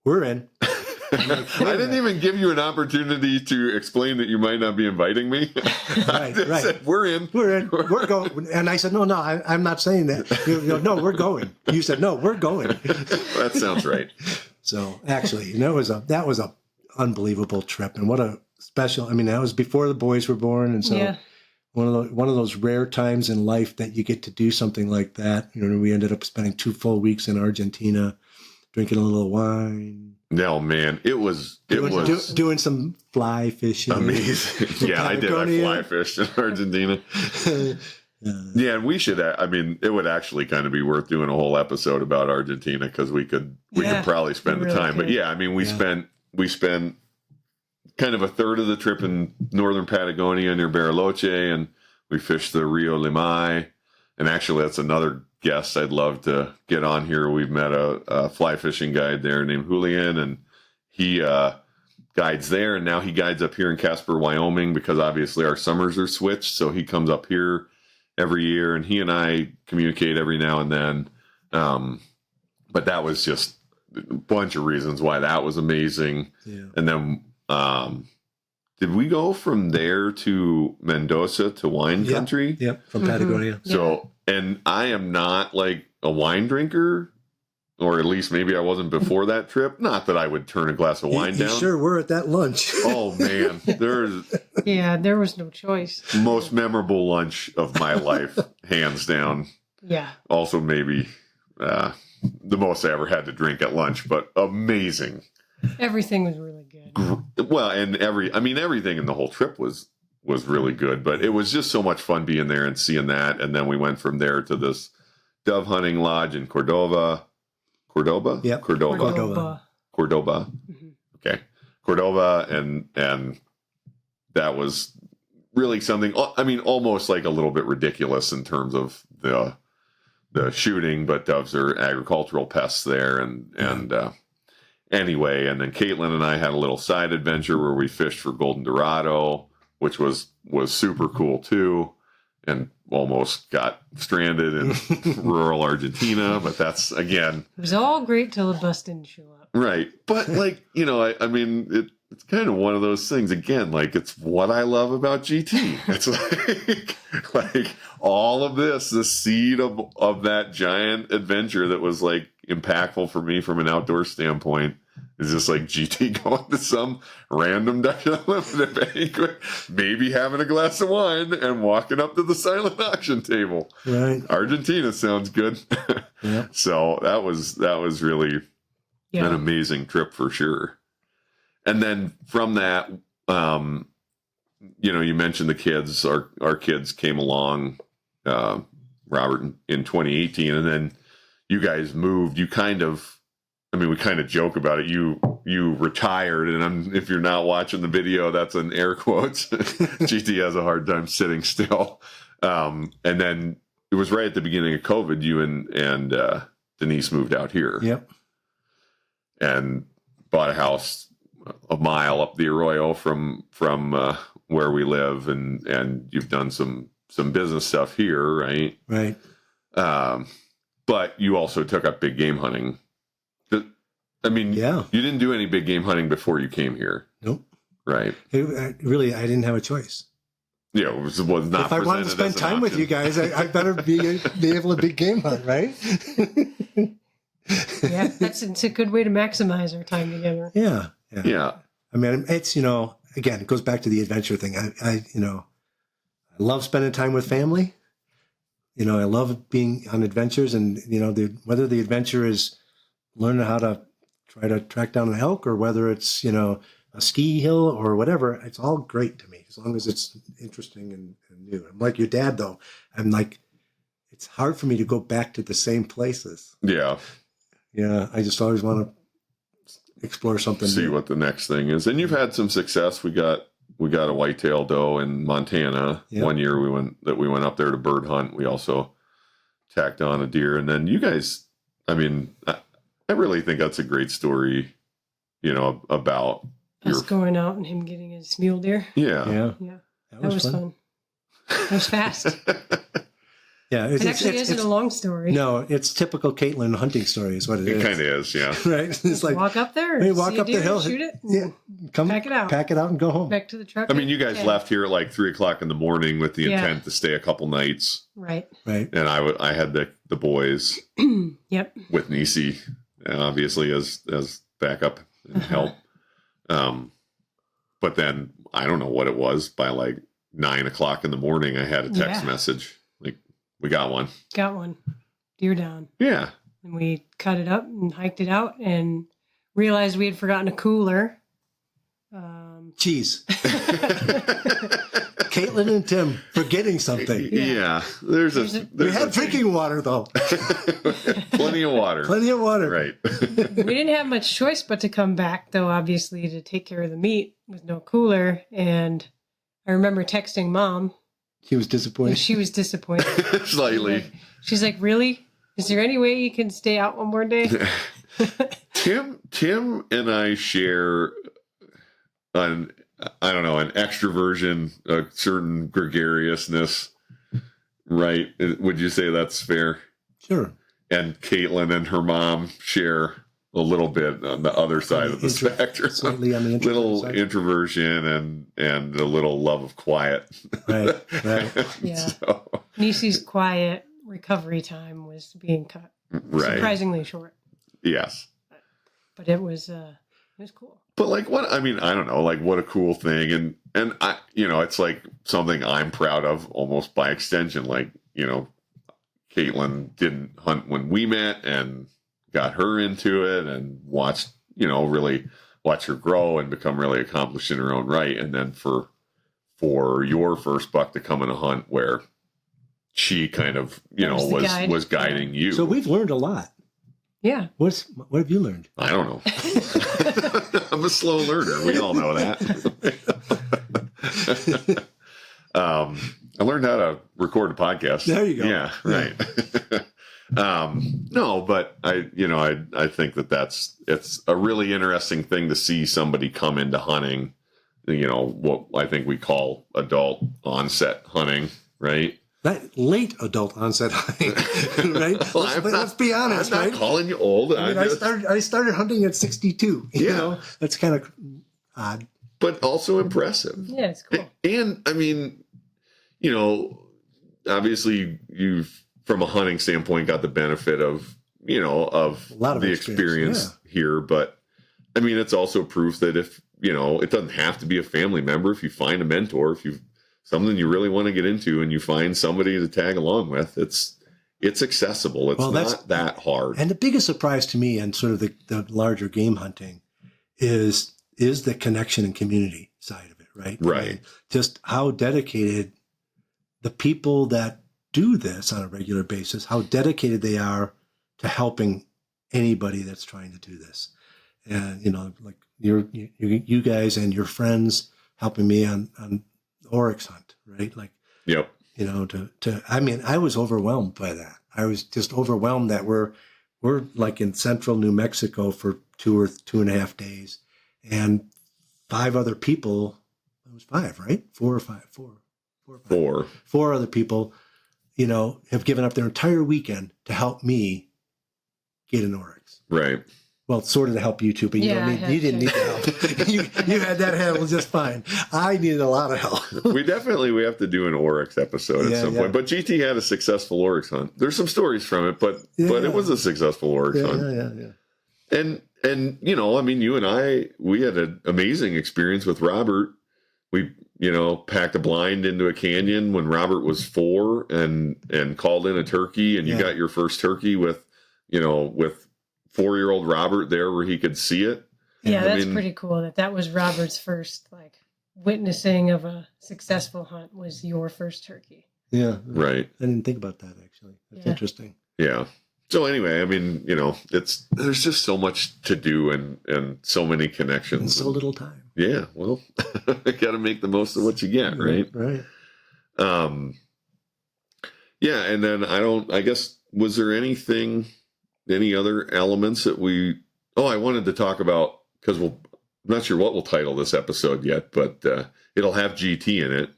"We're in." I didn't even give you an opportunity to explain that you might not be inviting me. I just said, we're in. We're going. And I said, no, I'm not saying that. You go, no, we're going. You said, no, we're going. That sounds right. So actually, that was a unbelievable trip. And what a special, I mean, that was before the boys were born. And so one of those rare times in life that you get to do something like that. You know, we ended up spending 2 full weeks in Argentina, drinking a little wine. No, man, it was doing some fly fishing. Amazing. Yeah, I did. I fly fished in Argentina. Yeah, and we should. I mean, it would actually kind of be worth doing a whole episode about Argentina because we could probably spend the time. But yeah, I mean, we spent kind of a third of the trip in northern Patagonia near Bariloche, and we fished the Rio Limay. And actually, that's another guest I'd love to get on here. We've met a fly fishing guide there named Julian, and he guides there, and now he guides up here in Casper, Wyoming, because obviously our summers are switched. So he comes up here every year, and he and I communicate every now and then. But that was just a bunch of reasons why that was amazing. Yeah. And then did we go from there to Mendoza to wine country? Yep, from Patagonia. So, and I am not like a wine drinker, or at least maybe I wasn't before that trip. Not that I would turn a glass of wine down. You sure were at that lunch. Oh, man. There was no choice. Most memorable lunch of my life, hands down. Yeah. Also, maybe the most I ever had to drink at lunch, but amazing. Everything was really good. Well, and everything in the whole trip was really good, but it was just so much fun being there and seeing that. And then we went from there to this dove hunting lodge in Cordoba. Yep. Cordoba. Mm-hmm. Okay. Cordoba. And that was really something, I mean, almost like a little bit ridiculous in terms of the shooting, but doves are agricultural pests there. Anyway, and then Caitlin and I had a little side adventure where we fished for golden dorado, which was super cool too, and almost got stranded in rural Argentina. But that's, again, it was all great till the bus didn't show up. Right. But like, you know, I mean, it's kind of one of those things, again, like it's what I love about GT. It's like all of this, the seed of that giant adventure that was like impactful for me from an outdoor standpoint is just like GT going to some random Dutch Unlimited banquet, maybe having a glass of wine and walking up to the silent auction table. Right. Argentina sounds good. Yeah. So that was really an amazing trip for sure. And then from that, you mentioned the kids, our kids came along, Robert, in 2018, and then you guys moved. We kind of joke about it. You retired, and if you're not watching the video, that's in air quotes. GT has a hard time sitting still. And then it was right at the beginning of COVID, you and Denise moved out here. Yep. And bought a house a mile up the Arroyo from where we live, and you've done some business stuff here, right? Right. But you also took up big game hunting. I mean, you didn't do any big game hunting before you came here. Nope. Right. I didn't have a choice. Yeah, it was not. If I wanted to spend time with you guys, I better be able to big game hunt, right? Yeah, it's a good way to maximize our time together. Yeah. I mean, it's, again, it goes back to the adventure thing. I love spending time with family. I love being on adventures, and whether the adventure is learning how to try to track down an elk, or whether it's a ski hill or whatever, it's all great to me as long as it's interesting and new. I'm like your dad, though. I'm like, it's hard for me to go back to the same places. Yeah. Yeah, I just always want to explore something See new. what the next thing is. And you've had some success. We got a whitetail doe in Montana. Yep. One year we went up there to bird hunt. We also tacked on a deer. And then you guys, I mean, I really think that's a great story, about Us going out and him getting his mule deer. Yeah. Yeah. That was fun. It was fast. Yeah, It actually isn't a long story. No, it's typical Caitlin hunting story is what it It is. kind of is, yeah. Right? It's like, walk up there, hey, and walk see a up the deer, hill, shoot it, yeah, come pack it out and go home. back to the truck. I mean, you guys left here at like 3:00 in the morning with the Yeah. intent to stay a couple nights. Right. Right. And I had the boys Yep. with Nisi, obviously as backup and help. But then I don't know what it was. By like 9:00 in the morning, I had a text message like, "We got one." Got one. Deer down. Yeah. And we cut it up and hiked it out and realized we had forgotten a cooler. Jeez. Caitlin and Tim forgetting something. Yeah. We had drinking water, though. Plenty of water. Plenty of water. Right. We didn't have much choice but to come back, though, obviously, to take care of the meat with no cooler. And I remember texting Mom. She was disappointed. And she was disappointed. Slightly. She's like, really? Is there any way you can stay out one more day? Tim and I share an extroversion, a certain gregariousness, right? Would you say that's fair? Sure. And Caitlin and her mom share a little bit on the other side of the spectrum. Slightly on the little side. Introversion and a little love of quiet. Right. Yeah. So, Nisi's quiet recovery time was being cut. right. Surprisingly short. Yes. But it was cool. But like what, I mean, I don't know, like what a cool thing. And I, it's like something I'm proud of almost by extension. Like, Caitlin didn't hunt when we met and got her into it and watched, really watch her grow and become really accomplished in her own right. And then for your first buck to come in a hunt where she kind of, was guiding you. So we've learned a lot. Yeah. What have you learned? I don't know. I'm a slow learner. We all know that. I learned how to record a podcast. There you go. Yeah, right. No, but I think it's a really interesting thing to see somebody come into hunting, what I think we call adult onset hunting, right? That late adult onset hunting, right? Well, let's be honest, I'm not right? calling you old. I started hunting at 62. Yeah. That's kind of odd. But also impressive. Yeah, it's cool. And I mean, obviously you've, from a hunting standpoint, got the benefit of A lot of the experience, experience here. But I mean, it's also proof that if, it doesn't have to be a family member. If you find a mentor, if you've something you really want to get into and you find somebody to tag along with, it's accessible. It's not that hard. And the biggest surprise to me and sort of the larger game hunting is the connection and community side of it, right? Right. I mean, just how dedicated the people that do this on a regular basis, how dedicated they are to helping anybody that's trying to do this. And, like you guys and your friends helping me on oryx hunt, right? Like, Yep. I mean, I was overwhelmed by that. I was just overwhelmed that we're like in central New Mexico for 2 or 2.5 days, and 5 other people. It was 5, right? 4 or 5, 4 or 5. 4. 4 other people, have given up their entire weekend to help me get an oryx. Right. Well, sort of to help you too, but you didn't need the help. you had that handled just fine. I needed a lot of help. we have to do an oryx episode at some point. But GT had a successful oryx hunt. There's some stories from it, but it was a successful oryx hunt. Yeah. And I mean, you and I, we had an amazing experience with Robert. We packed a blind into a canyon when Robert was 4 and called in a turkey, and you got your first turkey with 4-year-old Robert there where he could see it. Yeah, that's pretty cool. That was Robert's first witnessing of a successful hunt was your first turkey. Yeah. Right. I didn't think about that actually. That's interesting. Yeah. So anyway, I mean, there's just so much to do and so many connections. And so little time. Yeah, well, got to make the most of what you get, right? Right. Yeah, and then I guess, was there any other elements that I wanted to talk about, because I'm not sure what we'll title this episode yet, but it'll have GT in it.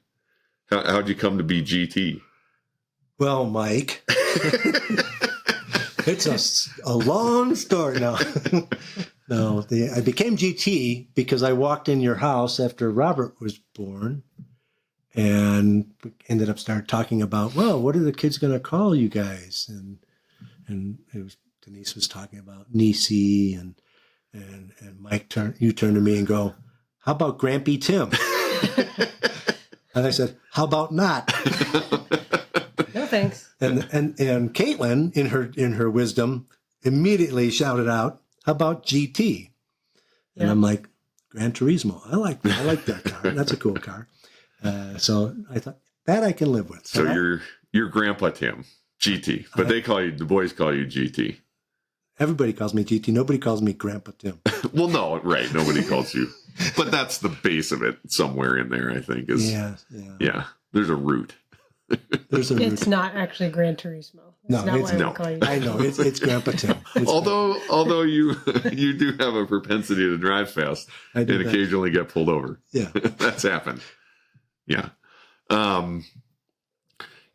How'd you come to be GT? Well, Mike, it's a long story now. No, I became GT because I walked in your house after Robert was born, and ended up started talking about, well, what are the kids going to call you guys? And Denise was talking about Nisi, and Mike you turned to me and go, how about Grampy Tim? And I said, how about not? No thanks. And Caitlin, in her wisdom, immediately shouted out, how about GT? And I'm like, Gran Turismo. I like that car. That's a cool car. So I thought that I can live with. So you're Grandpa Tim, GT, but the boys call you GT. Everybody calls me GT. Nobody calls me Grandpa Tim. Well, no, right. Nobody calls you, but that's the base of it somewhere in there, I think. Yeah. There's a root. It's not actually Gran Turismo. I know it's Grandpa Tim. Although you do have a propensity to drive fast and occasionally get pulled over. Yeah, that's happened. Yeah.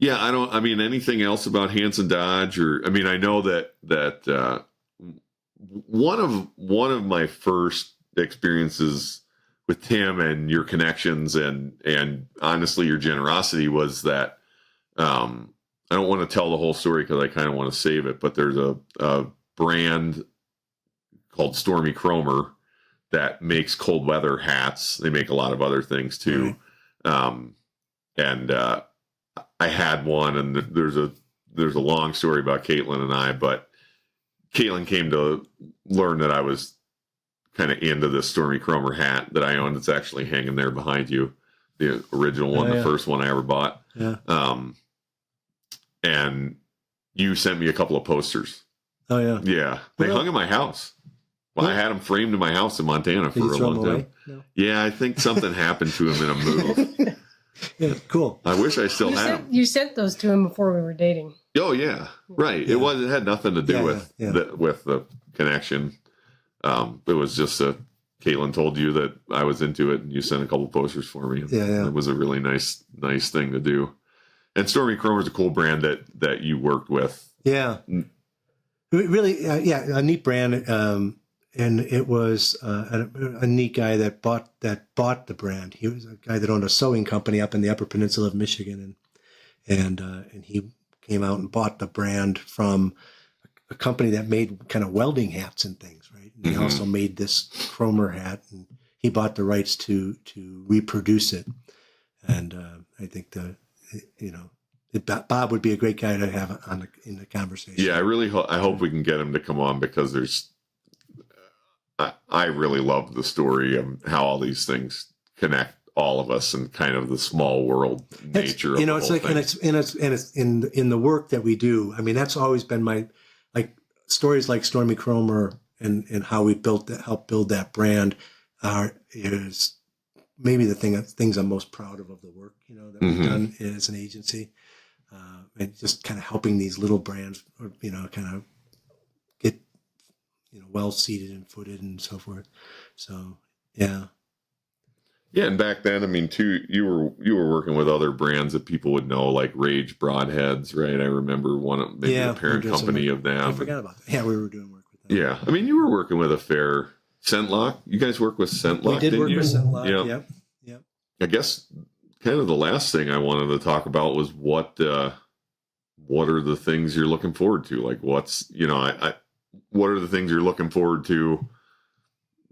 Anything else about Hanson Dodge, I know that one of my first experiences with Tim and your connections and honestly your generosity was that, I don't want to tell the whole story because I kind of want to save it, but there's a brand called Stormy Cromer that makes cold weather hats. They make a lot of other things too. Right. I had one, and there's a long story about Caitlin and I, but Caitlin came to learn that I was kind of into this Stormy Cromer hat that I owned. It's actually hanging there behind you, the original one, the first one I ever bought. Yeah. And you sent me a couple of posters. Oh yeah. Yeah, they hung in my house. Well, I had them framed in my house in Montana for a long time. No? Yeah, I think something happened to him in a move. Yeah, cool. I wish I still had them. You sent those to him before we were dating. Oh yeah, right. Yeah. It had nothing to do with the connection. It was just Caitlin told you that I was into it, and you sent a couple posters for me. Yeah. It was a really nice thing to do. And Stormy Cromer is a cool brand that you worked with. Yeah, really, a neat brand. And it was a neat guy that bought the brand. He was a guy that owned a sewing company up in the Upper Peninsula of Michigan, and he came out and bought the brand from a company that made kind of welding hats and things, right? And he also made this Cromer hat, and he bought the rights to reproduce it. And I think Bob would be a great guy to have in the conversation. Yeah, I hope we can get him to come on, because I really love the story of how all these things connect all of us and kind of the small world nature of the whole thing. And it's in the work that we do. I mean, that's always been my, like, stories like Stormy Cromer and how we helped build that brand is maybe the things I'm most proud of the work, that we've done as an agency. And just kind of helping these little brands, kind of get, well seated and footed and so forth. So, yeah. Yeah. And back then, I mean, too, you were working with other brands that people would know, like Rage Broadheads, right? I remember the parent company of them. I forgot about that. Yeah, we were doing work with them. Yeah. I mean, you were working with a fair Scentlock. You guys work with Scentlock, we did work with Scentlock. Yep. I guess kind of the last thing I wanted to talk about was what are the things you're looking forward to? Like, what are the things you're looking forward to,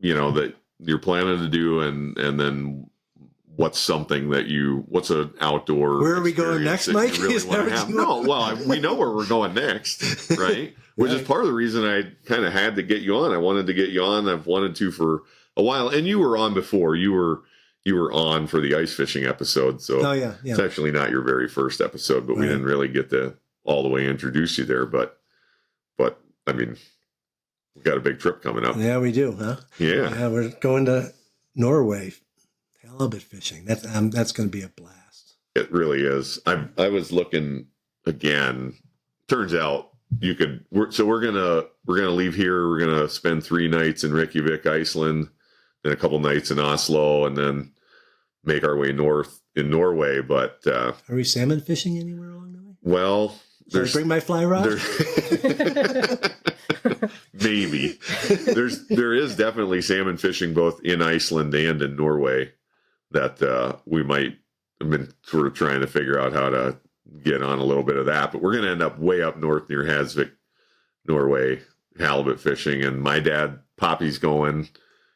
that you're planning to do, and then what's an outdoor? Where are we going next, Mike? Really no, well, we know where we're going next, right? Which is part of the reason I kind of had to get you on. I wanted to get you on. I've wanted to for a while, and you were on before. You were on for the ice fishing episode, so it's actually not your very first episode, but we didn't really get to all the way introduce you there. But But I mean, we got a big trip coming up. Yeah, we do, huh? Yeah. Yeah, we're going to Norway, halibut fishing. That's going to be a blast. It really is. I was looking again. Turns out we're gonna leave here. We're gonna spend 3 nights in Reykjavik, Iceland, then a couple nights in Oslo, and then make our way north in Norway. But Are we salmon fishing anywhere along the way? well, Should I bring my fly rod? Maybe there is definitely salmon fishing both in Iceland and in Norway that we might have been sort of trying to figure out how to get on a little bit of that. But we're going to end up way up north near Hasvik, Norway, halibut fishing. And my dad, Poppy's going,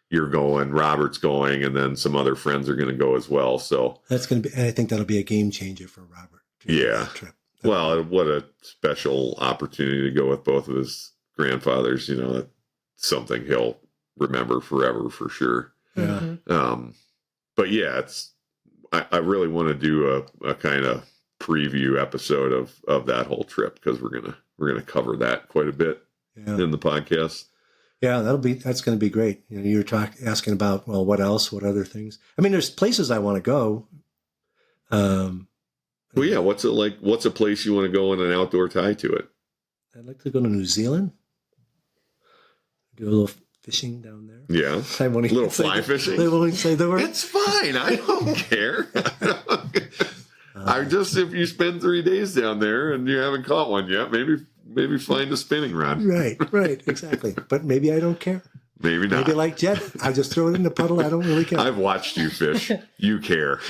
you're going, Robert's going, and then some other friends are going to go as well. So That's going to be. I think that'll be a game changer for Robert. Yeah. Trip. Well, what a special opportunity to go with both of his grandfathers. You know, that's something he'll remember forever for sure. Yeah. But yeah, I really want to do a kind of preview episode of that whole trip, because we're gonna cover that quite a bit in the podcast. Yeah, that's going to be great. You know, you were asking about, well, what else? What other things? I mean, there's places I want to go. Well, yeah. What's it like? What's a place you want to go in an outdoor tie to it? I'd like to go to New Zealand. Do a little fishing down there. Yeah, I won't even little say fly fishing. I won't say the word. It's fine. I don't care. If you spend 3 days down there and you haven't caught one yet, maybe find a spinning rod. Right, exactly. But maybe I don't care. Maybe not. Maybe like Jed, I just throw it in the puddle. I don't really care. I've watched you fish. You care.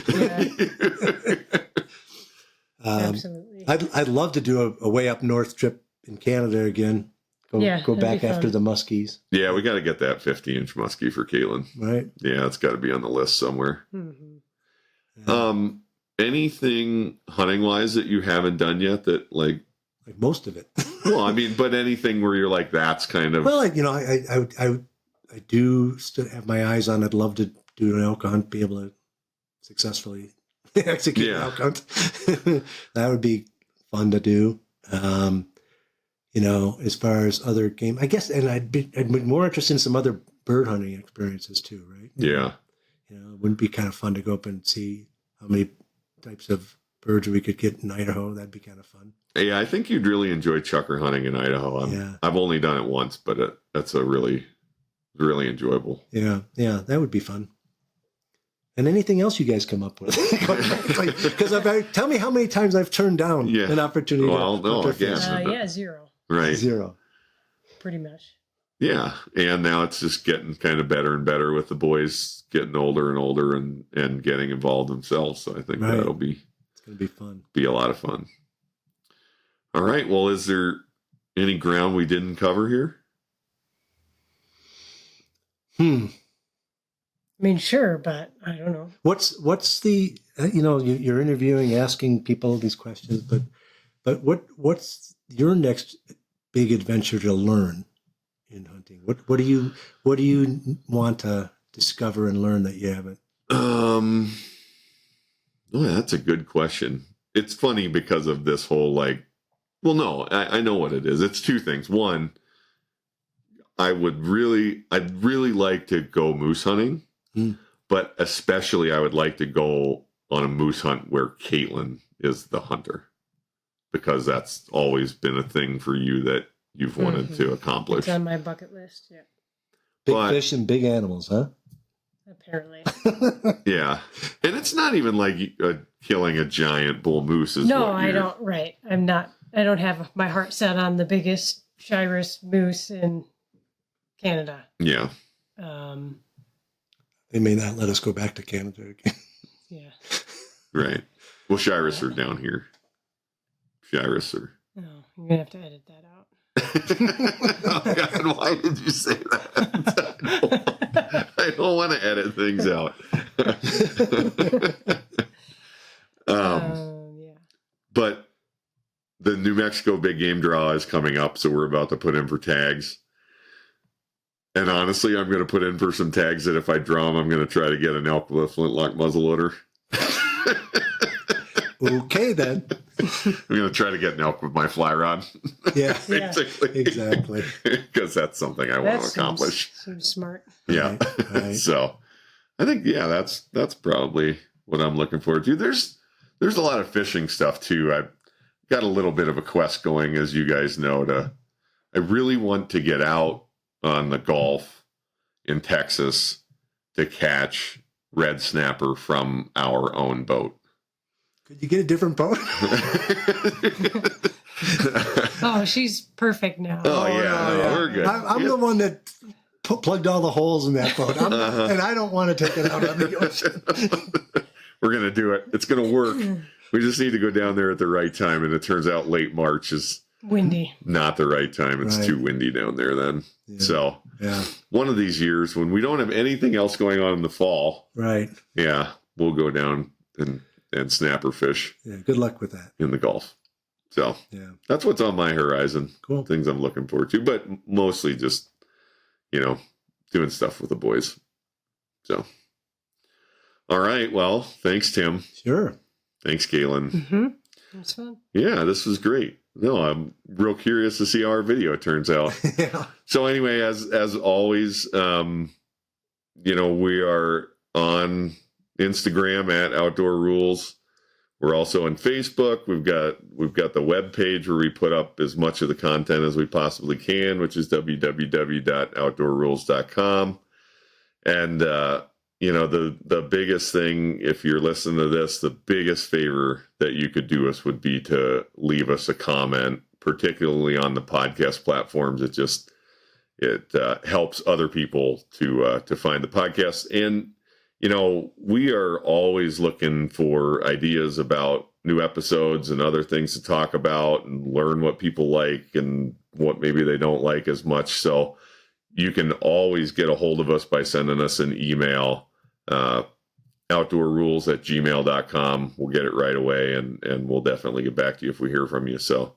Absolutely. I'd love to do a way up north trip in Canada again. Go back after the muskies. Yeah, we got to get that 50-inch muskie for Caitlin. Right. Yeah, it's got to be on the list somewhere. Mm-hmm. Anything hunting wise that you haven't done yet that like most of it. Well, I mean, but anything where you're like, that's kind of. Well, I do still have my eyes on. I'd love to do an elk hunt, be able to successfully execute an elk hunt. That would be fun to do. As far as other game, I guess, and I'd be more interested in some other bird hunting experiences too, right? Yeah. It wouldn't be kind of fun to go up and see how many types of birds we could get in Idaho. That'd be kind of fun. Yeah, I think you'd really enjoy chucker hunting in Idaho. I've only done it once, but that's a really, really enjoyable. Yeah, that would be fun. And anything else you guys come up with? Because tell me how many times I've turned down an opportunity. Well, no, again. 0. Right. 0. Pretty much. Yeah, and now it's just getting kind of better and better with the boys getting older and older and getting involved themselves. So I think that'll be going to be fun. Be a lot of fun. All right. Well, is there any ground we didn't cover here? I mean, sure, but I don't know. What's the you're interviewing, asking people these questions, but what's your next big adventure to learn in hunting? What do you want to discover and learn that you haven't? Oh, that's a good question. It's funny because of this whole I know what it is. It's two things. One, I'd really like to go moose hunting, but especially I would like to go on a moose hunt where Caitlin is the hunter, because that's always been a thing for you that you've wanted to accomplish. It's on my bucket list. Yeah. Big fish and big animals, huh? Apparently. Yeah. And it's not even like killing a giant bull moose. I don't. Right. I don't have my heart set on the biggest Shiras moose in Canada. Yeah. They may not let us go back to Canada again. Yeah. Right. Well, Shiras are down here. Shiras are. No, you're going to have to edit that out. Oh, God, why did you say that? I don't want to edit things out. Yeah. But the New Mexico big game draw is coming up, so we're about to put in for tags. And honestly, I'm going to put in for some tags that if I draw them, I'm going to try to get an elk with a flintlock muzzleloader. Okay, then. I'm going to try to get an elk with my fly rod. Yeah, Basically. exactly. Because that's something I want to accomplish. Seems smart. Yeah. Right. So I think, that's probably what I'm looking forward to. There's a lot of fishing stuff too. I've got a little bit of a quest going, as you guys know, I really want to get out on the Gulf in Texas to catch red snapper from our own boat. Could you get a different boat? Oh, she's perfect now. Oh, yeah, yeah. we're good. I'm the one that plugged all the holes in that boat, and I don't want to take it out on the ocean. We're going to do it. It's going to work. We just need to go down there at the right time, and it turns out late March is windy. Not the right time. It's Right. too windy down there then. Yeah. So Yeah. one of these years when we don't have anything else going on in the fall, Right. we'll go down and snapper fish Yeah. Good luck with that. in the Gulf. So Yeah. that's what's on my horizon. Cool. Things I'm looking forward to, but mostly just, doing stuff with the boys. So, all right. Well, thanks, Tim. Sure. Thanks, Galen. Mm-hmm. It was fun. Yeah, this was great. No, I'm real curious to see how our video turns out. Yeah. So anyway, as always, we are on Instagram at Outdoor Rules. We're also on Facebook. We've got the web page where we put up as much of the content as we possibly can, which is www.outdoorrules.com. And the biggest thing, if you're listening to this, the biggest favor that you could do us would be to leave us a comment, particularly on the podcast platforms. It helps other people to find the podcast. And we are always looking for ideas about new episodes and other things to talk about and learn what people like and what maybe they don't like as much. So you can always get a hold of us by sending us an email, outdoorrules@gmail.com. We'll get it right away, and we'll definitely get back to you if we hear from you. So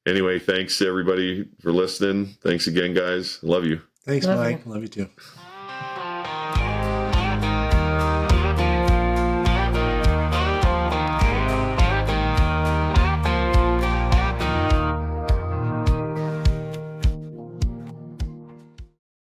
anyway, thanks everybody for listening. Thanks again, guys. Love you. Thanks, Love Mike. you. Love you too.